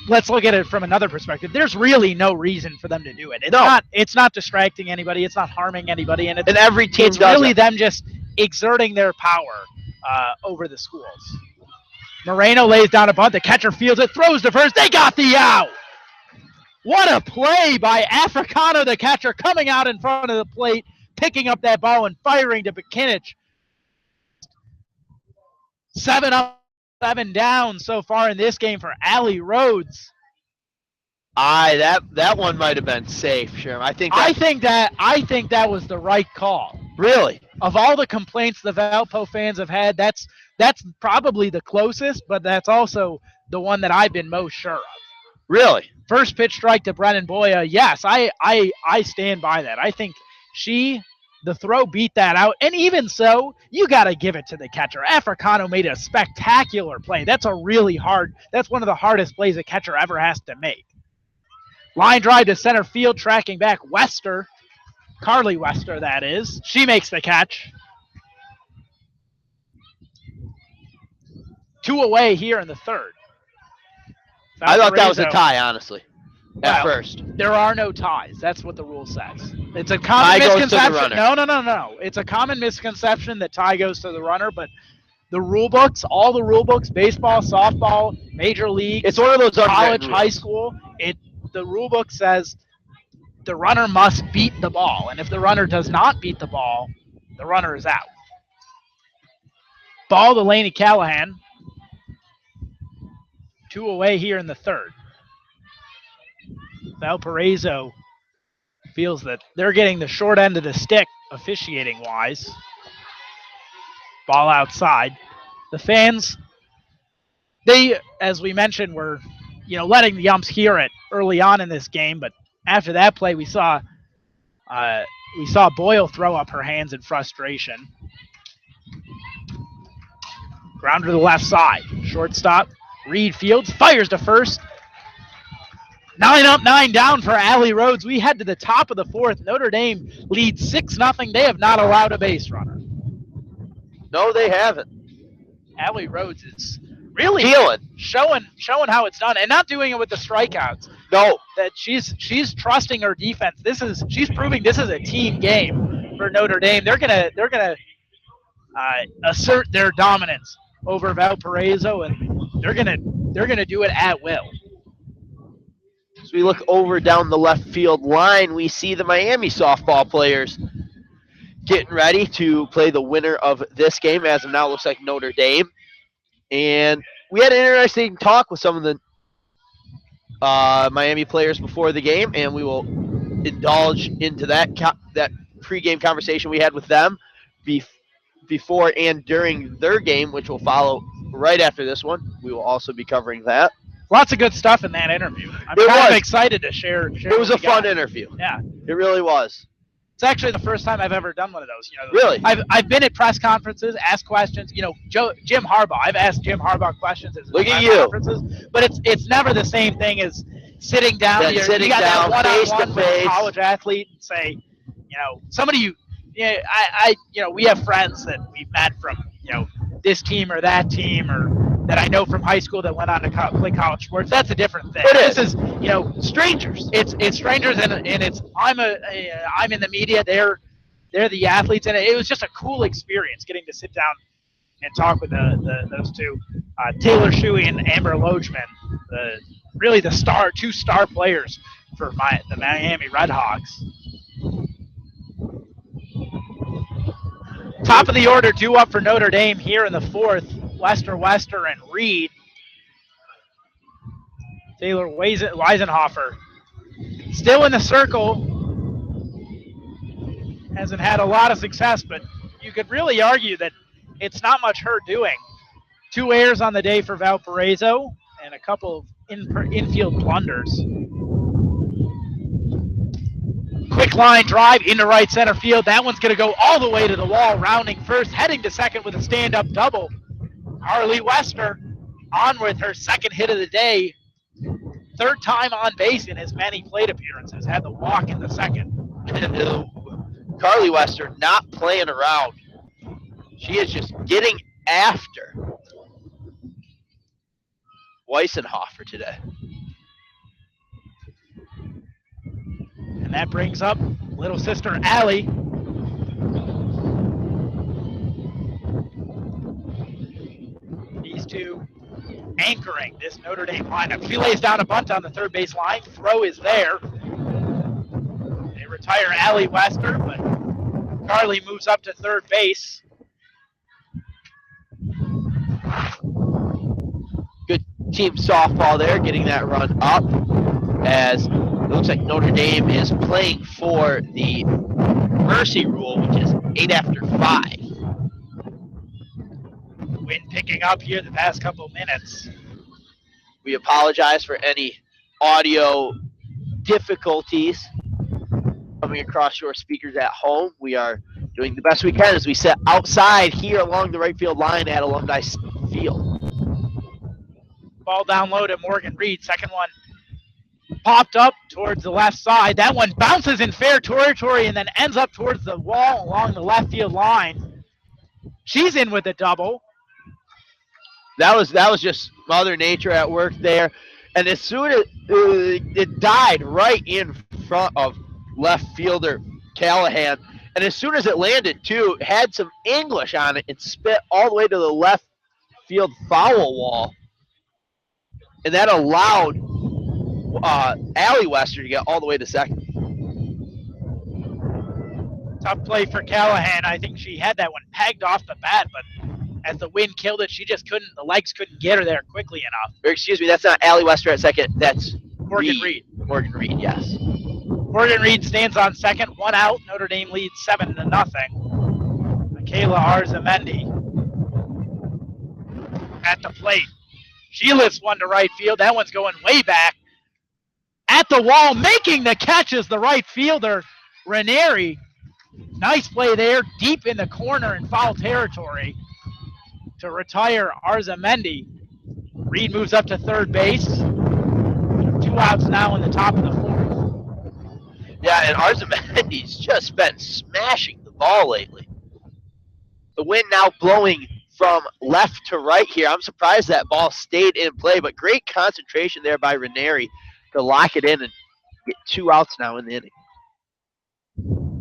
Speaker 1: let's look at it from another perspective. There's really no reason for them to do it. It's not distracting anybody. It's not harming anybody, and
Speaker 2: every team
Speaker 1: it's really them just exerting their power over the schools. Moreno lays down a bunt. The catcher fields it, throws to first. They got the out. What a play by Africano, the catcher, coming out in front of the plate, picking up that ball and firing to Hikinich. 7 up, 7 down so far in this game for Allie Rhodes.
Speaker 2: That one might have been safe, Sherm. I think
Speaker 1: that was the right call.
Speaker 2: Really?
Speaker 1: Of all the complaints the Valpo fans have had, that's probably the closest, but that's also the one that I've been most sure of.
Speaker 2: Really?
Speaker 1: First pitch strike to Brennan Boya. Yes, I stand by that. I think the throw beat that out. And even so, you got to give it to the catcher. Africano made a spectacular play. That's one of the hardest plays a catcher ever has to make. Line drive to center field, tracking back Wester. Carly Wester, that is. She makes the catch. 2 away here in the third.
Speaker 2: I thought that was a tie, honestly, at first.
Speaker 1: There are no ties. That's what the rule says. It's a common misconception. No. It's a common misconception that tie goes to the runner, but the rule books, all the rule books, baseball, softball, major league,
Speaker 2: it's one of those
Speaker 1: college, high school, the rule book says the runner must beat the ball, and if the runner does not beat the ball, the runner is out. Ball to Laney Callahan. 2 away here in the third. Valparaiso feels that they're getting the short end of the stick officiating-wise. Ball outside. The fans, they, as we mentioned, were letting the umps hear it early on in this game, but after that play, we saw Boyle throw up her hands in frustration. Ground to the left side. Shortstop, Reed Fields, fires to first. 9 up, 9 down for Allie Rhodes. We head to the top of the fourth. Notre Dame leads 6-0. They have not allowed a base runner.
Speaker 2: No, they haven't.
Speaker 1: Allie Rhodes is really showing how it's done, and not doing it with the strikeouts.
Speaker 2: No,
Speaker 1: that she's trusting her defense. She's proving this is a team game for Notre Dame. They're gonna assert their dominance over Valparaiso, and they're gonna do it at will.
Speaker 2: As we look over down the left field line, we see the Miami softball players getting ready to play the winner of this game. As of now, it looks like Notre Dame. And we had an interesting talk with some of the Miami players before the game, and we will indulge into that pregame conversation we had with them before and during their game, which will follow right after this one. We will also be covering that.
Speaker 1: Lots of good stuff in that interview. I'm kind of excited to share.
Speaker 2: It was a fun interview.
Speaker 1: Yeah,
Speaker 2: it really was.
Speaker 1: It's actually the first time I've ever done one of those.
Speaker 2: Really?
Speaker 1: I've been at press conferences, asked questions. Jim Harbaugh. I've asked Jim Harbaugh questions at
Speaker 2: Look at you.
Speaker 1: Conferences, but it's never the same thing as sitting down. You got that one-on-one with a college athlete and say, somebody we have friends that we've met from this team or that team or that I know from high school that went on to play college sports. That's a different thing. This is strangers. It's strangers, and it's I'm in the media. They're the athletes, and it was just a cool experience getting to sit down and talk with those two, Taylor Shuey and Amber Loachman, the two star players for the Miami Redhawks. Top of the order, due up for Notre Dame here in the fourth. Wester, and Reed. Taylor Weisenhofer still in the circle. Hasn't had a lot of success, but you could really argue that it's not much her doing. 2 errors on the day for Valparaiso and a couple of infield blunders. Quick line drive into right center field. That one's going to go all the way to the wall, rounding first, heading to second with a stand-up double. Harley Wester on with her second hit of the day. Third time on base in as many plate appearances. Had the walk in the second.
Speaker 2: Carly Wester not playing around. She is just getting after Weisenhofer today.
Speaker 1: And that brings up little sister Allie. These two anchoring this Notre Dame lineup. She lays down a bunt on the third base line. Throw is there. They retire Allie Wester, but Carly moves up to third base.
Speaker 2: Good team softball there, getting that run up, as it looks like Notre Dame is playing for the mercy rule, which is 8 after 5.
Speaker 1: Wind picking up here the past couple minutes.
Speaker 2: We apologize for any audio difficulties coming across your speakers at home. We are doing the best we can as we sit outside here along the right field line at Alumni Field.
Speaker 1: Ball down low to Morgan Reed. Second one popped up towards the left side. That one bounces in fair territory and then ends up towards the wall along the left field line. She's in with a double.
Speaker 2: That was just Mother Nature at work there. And as soon as it died right in front of left fielder Callahan, and as soon as it landed too, it had some English on it and spit all the way to the left field foul wall. And that allowed Allie Wester to get all the way to second.
Speaker 1: Tough play for Callahan. I think she had that one pegged off the bat, but as the wind killed it, she just couldn't, the legs couldn't get her there quickly enough.
Speaker 2: Or excuse me, that's not Allie Wester at second. That's
Speaker 1: Morgan Reed.
Speaker 2: Morgan Reed, yes.
Speaker 1: Morgan Reed stands on second, one out. Notre Dame leads 7-0. Michaela Arzamendi at the plate. She lifts one to right field. That one's going way back. At the wall, making the catch is the right fielder, Ranieri. Nice play there, deep in the corner in foul territory to retire Arzamendi. Reed moves up to third base. 2 outs now in the top of the fourth.
Speaker 2: Yeah, and Arzamendi's just been smashing the ball lately. The wind now blowing from left to right here. I'm surprised that ball stayed in play, but great concentration there by Ranieri to lock it in and get 2 outs now in the inning.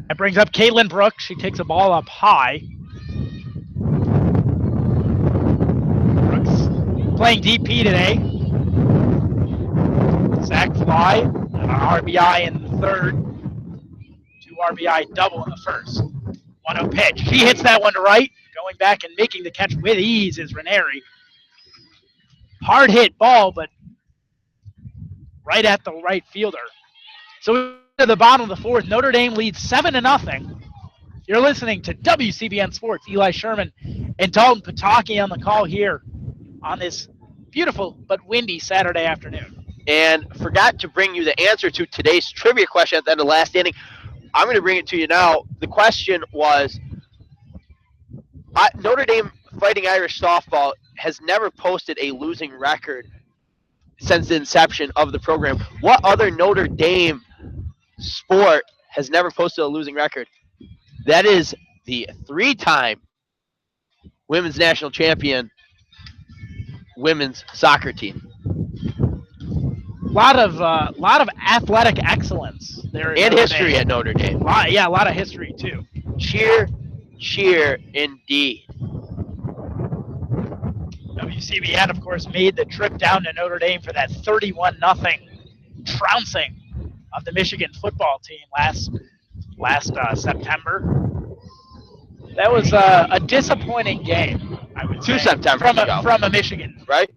Speaker 1: That brings up Caitlin Brooks. She takes a ball up high. Brooks playing DP today. Sac fly, and an RBI in the third. 2 RBI double in the first. 1-0 pitch. She hits that one to right. Going back and making the catch with ease is Ranieri. Hard hit ball, but right at the right fielder. So to the bottom of the fourth, Notre Dame leads 7-0. You're listening to WCBN Sports. Eli Sherman and Dalton Pataki on the call here on this beautiful but windy Saturday afternoon.
Speaker 2: And forgot to bring you the answer to today's trivia question at the end of the last inning. I'm going to bring it to you now. The question was, Notre Dame Fighting Irish softball has never posted a losing record since the inception of the program. What other Notre Dame sport has never posted a losing record? That is the 3-time women's national champion women's soccer team.
Speaker 1: Lot of athletic excellence there,
Speaker 2: and history at Notre Dame.
Speaker 1: A lot of history too.
Speaker 2: Cheer, cheer, indeed.
Speaker 1: WCBN, of course, made the trip down to Notre Dame for that 31-0 trouncing of the Michigan football team last September. That was a disappointing game, I would say.
Speaker 2: 2 September ago.
Speaker 1: From a Michigan.
Speaker 2: Right?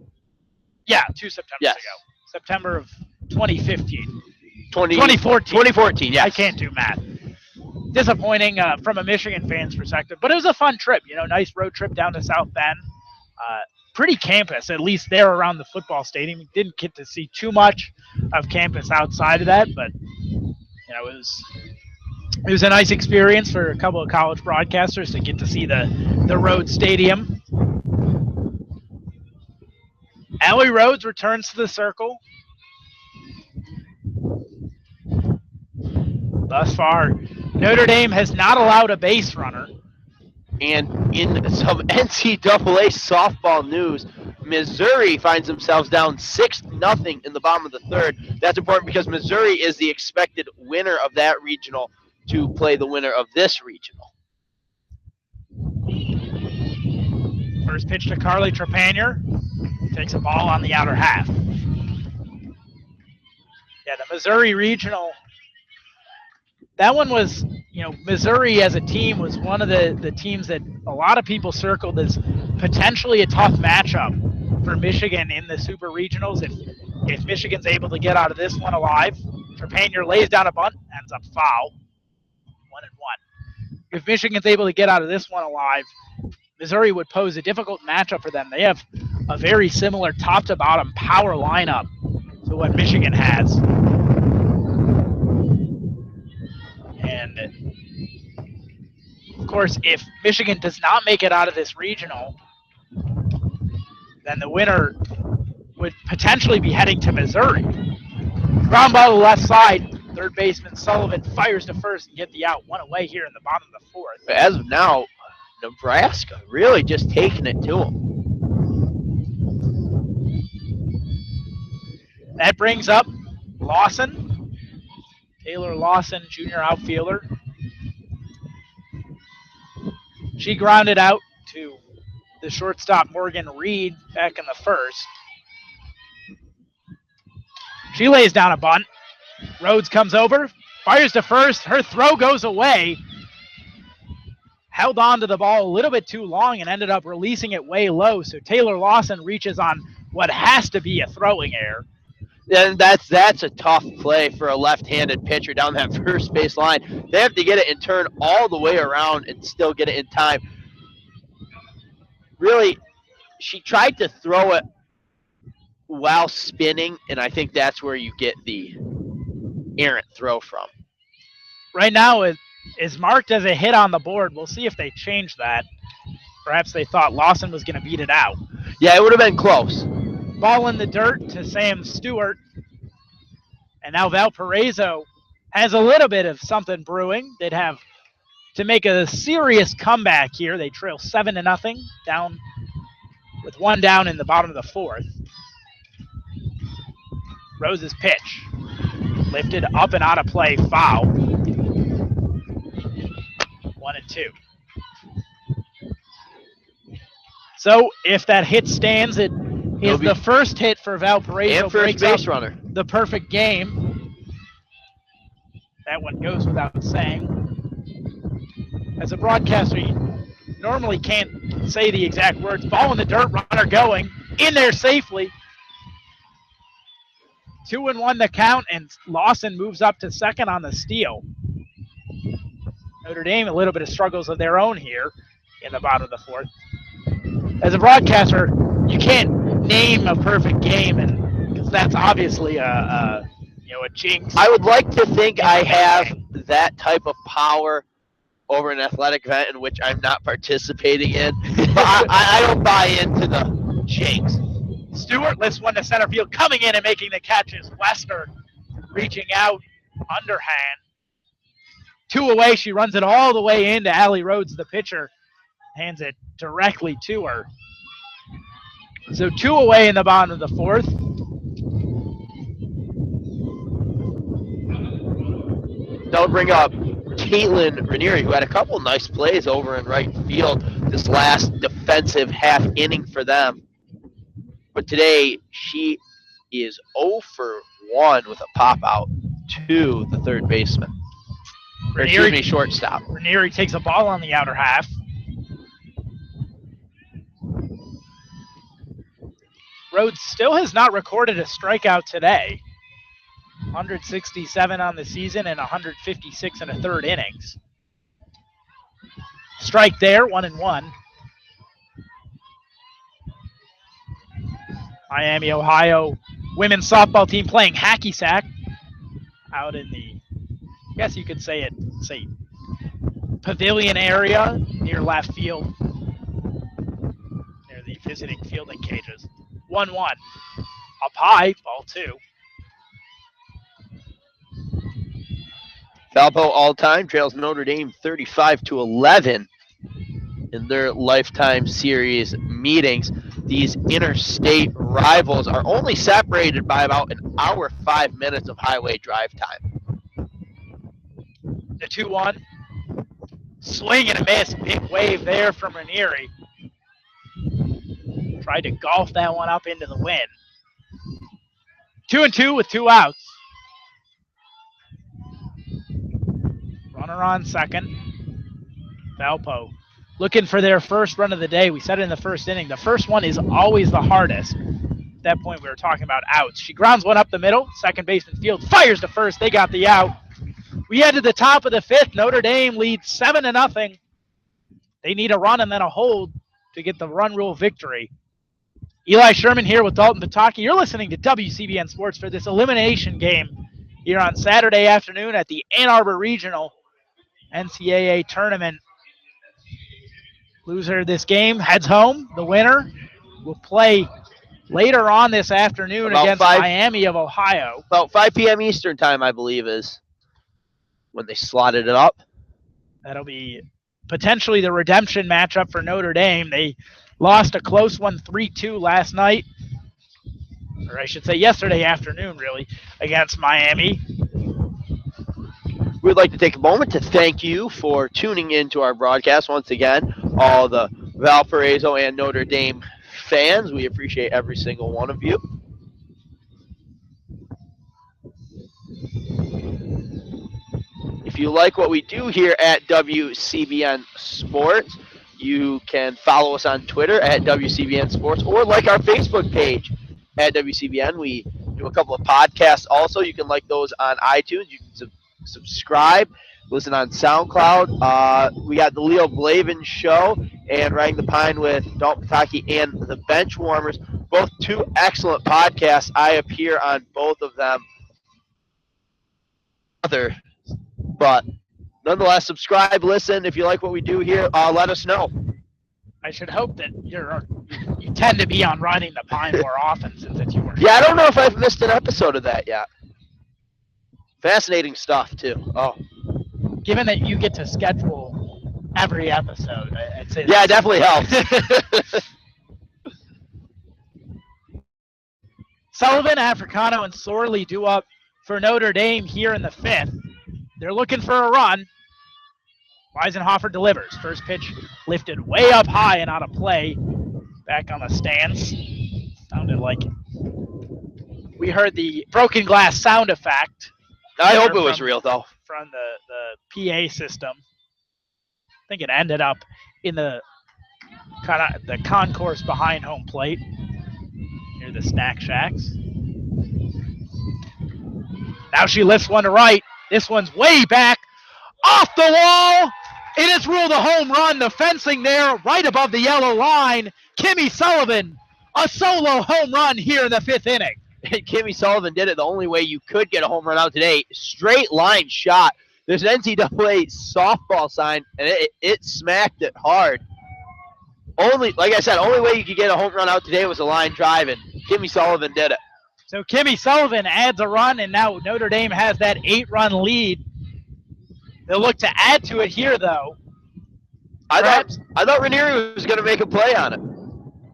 Speaker 1: Yeah, 2 Septembers
Speaker 2: yes.
Speaker 1: ago. September of 2015.
Speaker 2: 2014. 2014, yes.
Speaker 1: I can't do math. Disappointing from a Michigan fan's perspective, but it was a fun trip. Nice road trip down to South Bend. Pretty campus, at least there around the football stadium. We didn't get to see too much of campus outside of that, but it was a nice experience for a couple of college broadcasters to get to see the road stadium. Allie Rhodes returns to the circle. Thus far, Notre Dame has not allowed a base runner.
Speaker 2: And in some NCAA softball news, Missouri finds themselves down 6-0 in the bottom of the third. That's important because Missouri is the expected winner of that regional to play the winner of this regional.
Speaker 1: First pitch to Carly Trepanier. Takes a ball on the outer half. Yeah, the Missouri regional. That one was, Missouri as a team was one of the teams that a lot of people circled as potentially a tough matchup for Michigan in the Super Regionals. If Michigan's able to get out of this one alive, Trepanier lays down a bunt, ends up foul. 1-1. If Michigan's able to get out of this one alive, Missouri would pose a difficult matchup for them. They have a very similar top-to-bottom power lineup to to what Michigan has. And, of course, if Michigan does not make it out of this regional, then the winner would potentially be heading to Missouri. Ground ball to the left side. Third baseman Sullivan fires to first and get the out. One away here in the bottom of the fourth.
Speaker 2: As of now, Nebraska really just taking it to them.
Speaker 1: That brings up Lawson, Taylor Lawson, junior outfielder. She grounded out to the shortstop Morgan Reed back in the first. She lays down a bunt. Rhodes comes over, fires to first. Her throw goes away. Held on to the ball a little bit too long and ended up releasing it way low. So Taylor Lawson reaches on what has to be a throwing error.
Speaker 2: And that's a tough play for a left-handed pitcher down that first base line. They have to get it and turn all the way around and still get it in time. Really, she tried to throw it while spinning, and I think that's where you get the errant throw from.
Speaker 1: Right now it is marked as a hit on the board. We'll see if they change that. Perhaps they thought Lawson was going to beat it out.
Speaker 2: Yeah, it would have been close.
Speaker 1: Ball in the dirt to Sam Stewart. And now Valparaiso has a little bit of something brewing. They'd have to make a serious comeback here. They trail 7-0 down with one down in the bottom of the fourth. Rose's pitch. Lifted up and out of play, foul. 1-2. So if that hit stands, it is the first hit for Valparaiso.
Speaker 2: And first base runner.
Speaker 1: The perfect game. That one goes without saying. As a broadcaster, you normally can't say the exact words. Ball in the dirt, runner going. In there safely. 2-1 the count, and Lawson moves up to second on the steal. Notre Dame, a little bit of struggles of their own here in the bottom of the fourth. As a broadcaster, you can't name a perfect game, and because that's obviously a jinx.
Speaker 2: I would like to think I have that type of power over an athletic event in which I'm not participating in, but I don't buy into the jinx.
Speaker 1: Stewart lifts one to center field. Coming in and making the catch is Wester, reaching out, underhand. 2 away, she runs it all the way into Allie Rhodes, the pitcher. Hands it directly to her. So 2 away in the bottom of the fourth.
Speaker 2: Don't bring up Caitlin Ranieri, who had a couple nice plays over in right field this last defensive half inning for them. But today, she is 0 for 1 with a pop-out to the third baseman. Shortstop.
Speaker 1: Ranieri takes a ball on the outer half. Rhodes still has not recorded a strikeout today. 167 on the season and 156 in a third innings. Strike there, 1-1. Miami, Ohio women's softball team playing hacky sack out in the, I guess you could say pavilion area near left field, near the visiting fielding cages. 1-1. Up high, ball 2.
Speaker 2: Valpo all-time trails Notre Dame 35-11 in their lifetime series meetings. These interstate rivals are only separated by about an hour, 5 minutes of highway drive time.
Speaker 1: The 2-1. Swing and a miss. Big wave there from Ranieri. Tried to golf that one up into the wind. 2-2 with 2 outs. Runner on second. Valpo looking for their first run of the day. We said it in the first inning. The first one is always the hardest. At that point, we were talking about outs. She grounds one up the middle. Second baseman Fields fires to first. They got the out. We head to the top of the fifth. Notre Dame leads 7-0. They need a run and then a hold to get the run rule victory. Eli Sherman here with Dalton Pataki. You're listening to WCBN Sports for this elimination game here on Saturday afternoon at the Ann Arbor Regional NCAA tournament. Loser of this game heads home. The winner will play later on this afternoon against Miami of Ohio.
Speaker 2: About 5 p.m. Eastern time, I believe, is when they slotted it up.
Speaker 1: That'll be potentially the redemption matchup for Notre Dame. They lost a close one 3-2 last night, or I should say yesterday afternoon, really, against Miami.
Speaker 2: We'd like to take a moment to thank you for tuning in to our broadcast once again, all the Valparaiso and Notre Dame fans. We appreciate every single one of you. If you like what we do here at WCBN Sports, you can follow us on Twitter at WCBN Sports or like our Facebook page at WCBN. We do a couple of podcasts also. You can like those on iTunes. You can subscribe, listen on SoundCloud. We got the Leo Blavin Show and Riding the Pine with Dalton Pataki and the Bench Warmers. Both two excellent podcasts. I appear on both of them. But nonetheless, subscribe, listen. If you like what we do here, let us know.
Speaker 1: I should hope that you tend to be on Riding the Pine more often since it's yours.
Speaker 2: Yeah, I don't know if I've missed an episode of that yet. Fascinating stuff, too. Oh,
Speaker 1: given that you get to schedule every episode, I'd say
Speaker 2: yeah, it definitely helps.
Speaker 1: Sullivan, Africano, and Sorley do up for Notre Dame here in the fifth. They're looking for a run. Weisenhofer delivers. First pitch lifted way up high and out of play. Back on the stands. Sounded like we heard the broken glass sound effect.
Speaker 2: I hope it was real, though.
Speaker 1: From the PA system. I think it ended up in the concourse behind home plate near the snack shacks. Now she lifts one to right. This one's way back, off the wall. It is ruled a home run. The fencing there, right above the yellow line. Kimmy Sullivan, a solo home run here in the fifth inning.
Speaker 2: Kimmy Sullivan did it the only way you could get a home run out today. Straight line shot. There's an NCAA softball sign, and it smacked it hard. Like I said, only way you could get a home run out today was a line drive, and Kimmy Sullivan did it.
Speaker 1: So Kimmy Sullivan adds a run, and now Notre Dame has that 8-run lead. They'll look to add to it here, though.
Speaker 2: I thought Ranieri was going to make a play on it.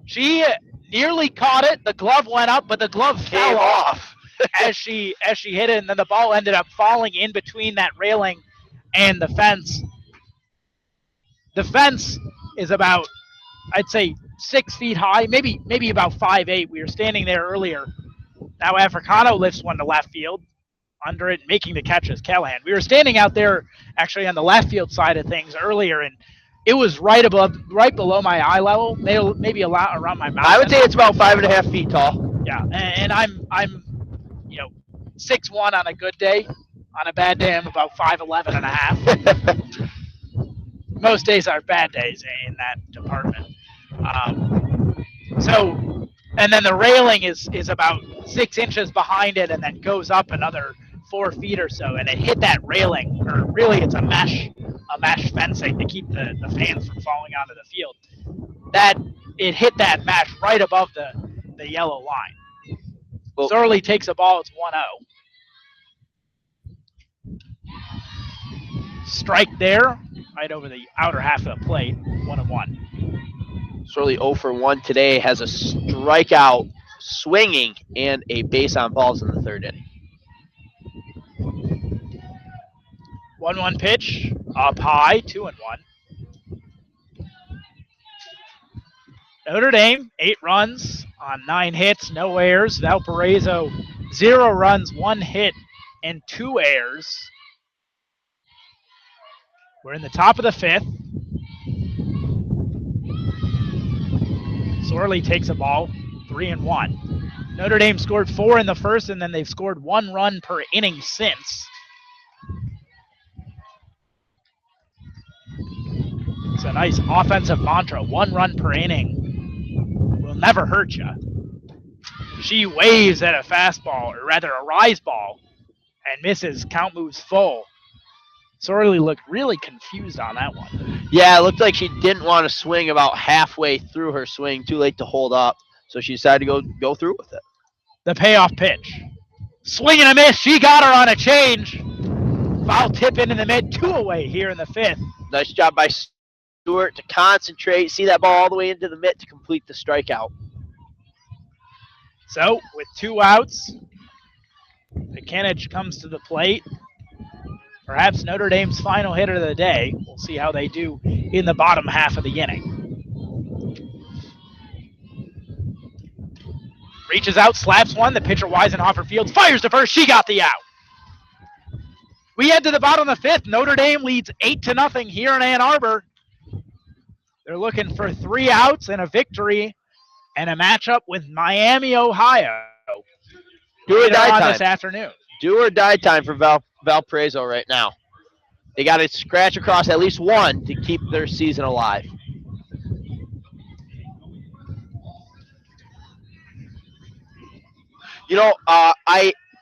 Speaker 1: She nearly caught it. The glove went up, but the glove fell off as she hit it, and then the ball ended up falling in between that railing and the fence. The fence is about, I'd say, 6 feet high, maybe about 5'8". We were standing there earlier. Now Africano lifts one to left field. Under it, making the catch is Callahan. We were standing out there actually on the left field side of things earlier, and it was right below my eye level, maybe a lot around my mouth.
Speaker 2: I would say it's about 5.5 feet tall.
Speaker 1: Yeah, and I'm 6'1" on a good day. On a bad day, I'm about 5'11" and a half. Most days are bad days in that department. And then the railing is about 6 inches behind it, and then goes up another 4 feet or so, and it hit that railing, or really it's a mesh fencing to keep the fans from falling onto the field. That it hit that mesh right above the yellow line. Well, Sorley takes a ball. It's 1-0. Strike there, right over the outer half of the plate. 1-1.
Speaker 2: Sorley 0 for 1 today, has a strikeout, swinging, and a base on balls in the third inning.
Speaker 1: 1-1 pitch, up high, 2-1. Notre Dame, 8 runs on 9 hits, no errors. Valparaiso, 0 runs, 1 hit, and 2 errors. We're in the top of the fifth. Sorley takes a ball, 3-1. Notre Dame scored 4 in the first, and then they've scored 1 run per inning since. It's a nice offensive mantra, 1 run per inning will never hurt you. She waves at a fastball, or rather a rise ball, and misses. Count moves full. Sorley looked really confused on that one.
Speaker 2: Yeah, it looked like she didn't want to swing about halfway through her swing, too late to hold up. So she decided to go through with it.
Speaker 1: The payoff pitch. Swing and a miss. She got her on a change. Foul tip into the mid. 2 away here in the 5th.
Speaker 2: Nice job by Stewart to concentrate, see that ball all the way into the mitt to complete the strikeout.
Speaker 1: So, with 2 outs, McKinnon comes to the plate. Perhaps Notre Dame's final hitter of the day. We'll see how they do in the bottom half of the inning. Reaches out, slaps one. The pitcher Weisenhofer fields, fires to first. She got the out. We head to the bottom of the 5th. Notre Dame leads 8-0 here in Ann Arbor. They're looking for 3 outs and a victory and a matchup with Miami, Ohio.
Speaker 2: Do or die time
Speaker 1: this afternoon.
Speaker 2: Do or die time for Valparaiso right now. They got to scratch across at least one to keep their season alive. You know,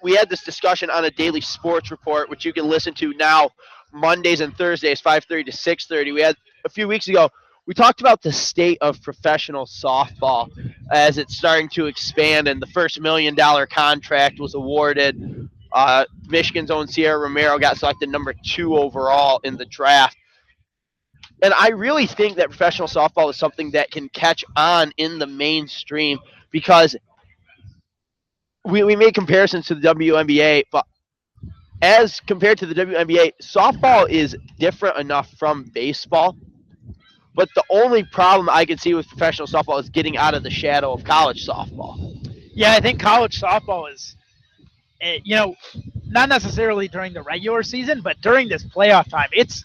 Speaker 2: we had this discussion on a daily sports report, which you can listen to now Mondays and Thursdays, 5:30 to 6:30. We had a few weeks ago. We talked about the state of professional softball as it's starting to expand, and the first $1 million contract was awarded. Michigan's own Sierra Romero got selected number 2 overall in the draft. And I really think that professional softball is something that can catch on in the mainstream because we made comparisons to the WNBA, but as compared to the WNBA, softball is different enough from baseball. But the only problem I can see with professional softball is getting out of the shadow of college softball.
Speaker 1: Yeah, I think college softball is, not necessarily during the regular season, but during this playoff time, it's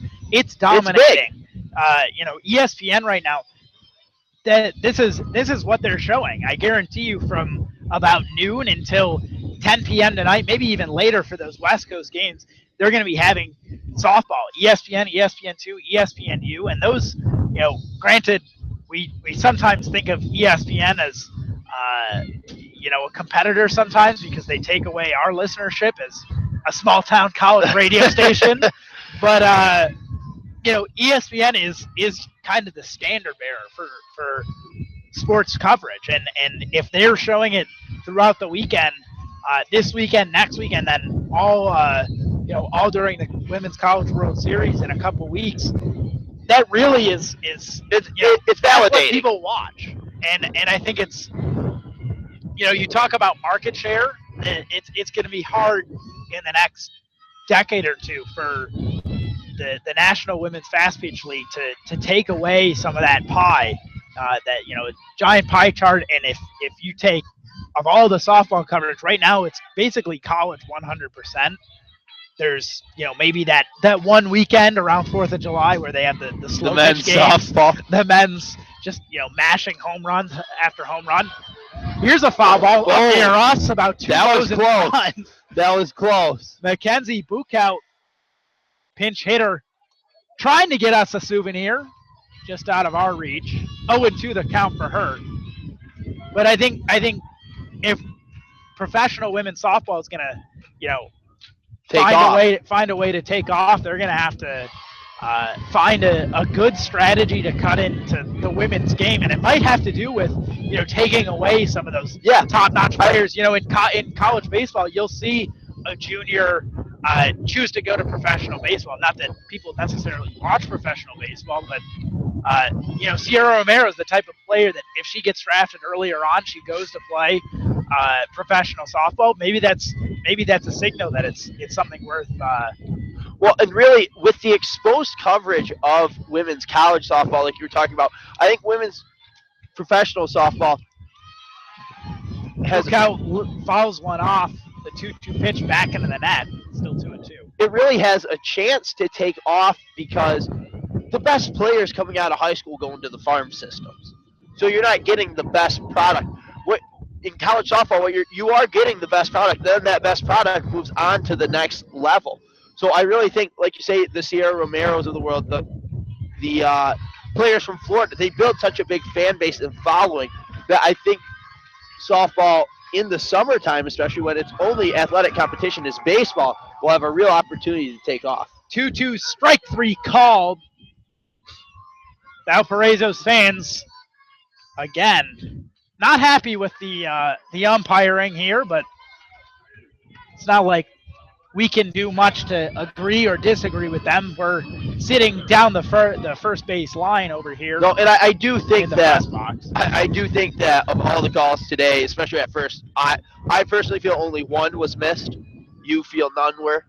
Speaker 1: dominating. ESPN right now, that this is what they're showing. I guarantee you, from about noon until 10 p.m. tonight, maybe even later for those West Coast games, they're going to be having softball, ESPN, ESPN2, ESPNU, and those, granted, we sometimes think of ESPN as, a competitor sometimes because they take away our listenership as a small town college radio station. But, ESPN is kind of the standard bearer for sports coverage. And if they're showing it throughout the weekend, this weekend, next weekend, then all during the Women's College World Series in a couple weeks, that really is it's
Speaker 2: validating.
Speaker 1: What people watch. And I think it's, you talk about market share, it's going to be hard in the next decade or two for the National Women's Fast Pitch League to take away some of that pie, giant pie chart. And if you take, of all the softball coverage right now, it's basically college 100%. There's, maybe that one weekend around 4th of July where they have the slow
Speaker 2: men's
Speaker 1: pitch games,
Speaker 2: softball.
Speaker 1: The men's just, mashing home runs after home run. Here's a foul ball up near us, about 2 rows in front.
Speaker 2: That was close.
Speaker 1: Mackenzie Bukout, pinch hitter, trying to get us a souvenir, just out of our reach. 0-2 the count for her. But I think if professional women's softball is gonna, find a way to take off, they're gonna have to find a good strategy to cut into the women's game, and it might have to do with taking away some of those top-notch players. In college baseball, you'll see a junior choose to go to professional baseball. Not that people necessarily watch professional baseball, but Sierra Romero is the type of player that if she gets drafted earlier on, she goes to play professional softball. Maybe that's a signal that it's something worth.
Speaker 2: Well, and really, with the exposed coverage of women's college softball, like you were talking about, I think women's professional softball
Speaker 1: has fouls one off. The 2-2 pitch back into the net. Still 2-2.
Speaker 2: It really has a chance to take off because the best players coming out of high school go into the farm systems. So you're not getting the best product. In college softball, you are getting the best product. Then that best product moves on to the next level. So I really think, like you say, the Sierra Romeros of the world, the players from Florida, they build such a big fan base and following that I think softball in the summertime, especially when its only athletic competition is baseball, will have a real opportunity to take off.
Speaker 1: 2-2 strike three called. Valparaiso's fans, again, not happy with the umpiring here, but it's not like we can do much to agree or disagree with them. We're sitting down the first base line over here.
Speaker 2: No, and I do think that
Speaker 1: box.
Speaker 2: I do think that of all the calls today, especially at first, I personally feel only one was missed. You feel none were.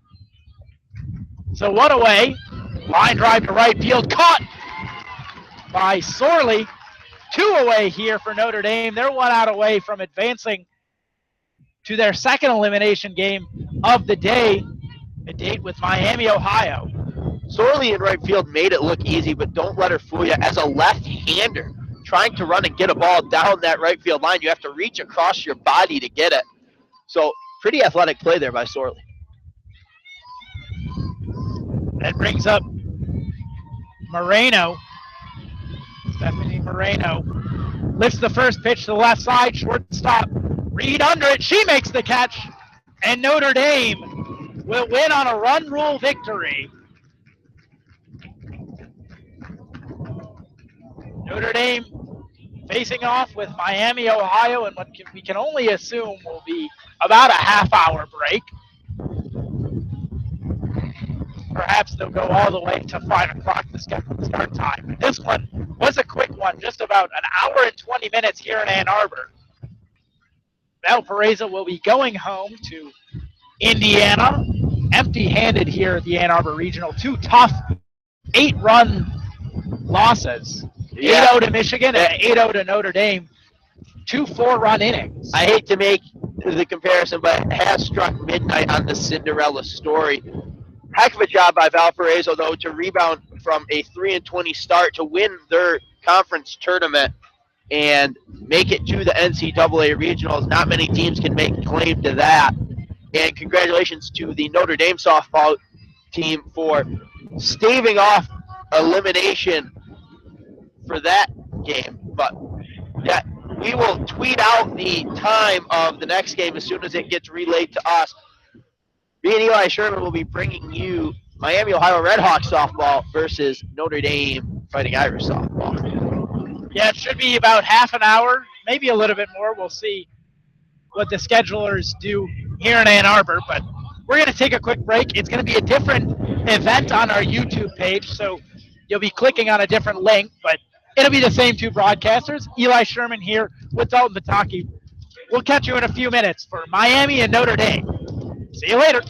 Speaker 1: So one away, line drive to right field, caught by Sorley. 2 away here for Notre Dame. They're 1 out away from advancing to their second elimination game of the day, a date with Miami, Ohio.
Speaker 2: Sorley in right field made it look easy, but don't let her fool you. As a left-hander, trying to run and get a ball down that right field line, you have to reach across your body to get it. So pretty athletic play there by Sorley.
Speaker 1: That brings up Moreno. Stephanie Moreno lifts the first pitch to the left side, shortstop. Reed under it. She makes the catch, and Notre Dame will win on a run rule victory. Notre Dame facing off with Miami, Ohio, and what we can only assume will be about a half-hour break. Perhaps they'll go all the way to 5 o'clock, the scheduled start time. This one was a quick one, just about an hour and 20 minutes here in Ann Arbor. Valparaiso will be going home to Indiana, empty-handed here at the Ann Arbor Regional. 2 tough 8-run losses. 8-0 to Michigan and 8-0 to Notre Dame. 2 4-run innings.
Speaker 2: I hate to make the comparison, but it has struck midnight on the Cinderella story. Heck of a job by Valparaiso, though, to rebound from a 3-20 start to win their conference tournament and make it to the NCAA regionals. Not many teams can make claim to that. And congratulations to the Notre Dame softball team for staving off elimination for that game. But yeah, we will tweet out the time of the next game as soon as it gets relayed to us. Me and Eli Sherman will be bringing you Miami, Ohio Redhawks softball versus Notre Dame Fighting Irish softball.
Speaker 1: Yeah, it should be about half an hour, maybe a little bit more. We'll see what the schedulers do here in Ann Arbor, but we're going to take a quick break. It's going to be a different event on our YouTube page, so you'll be clicking on a different link, but it'll be the same 2 broadcasters. Eli Sherman here with Dalton Bataki. We'll catch you in a few minutes for Miami and Notre Dame. See you later.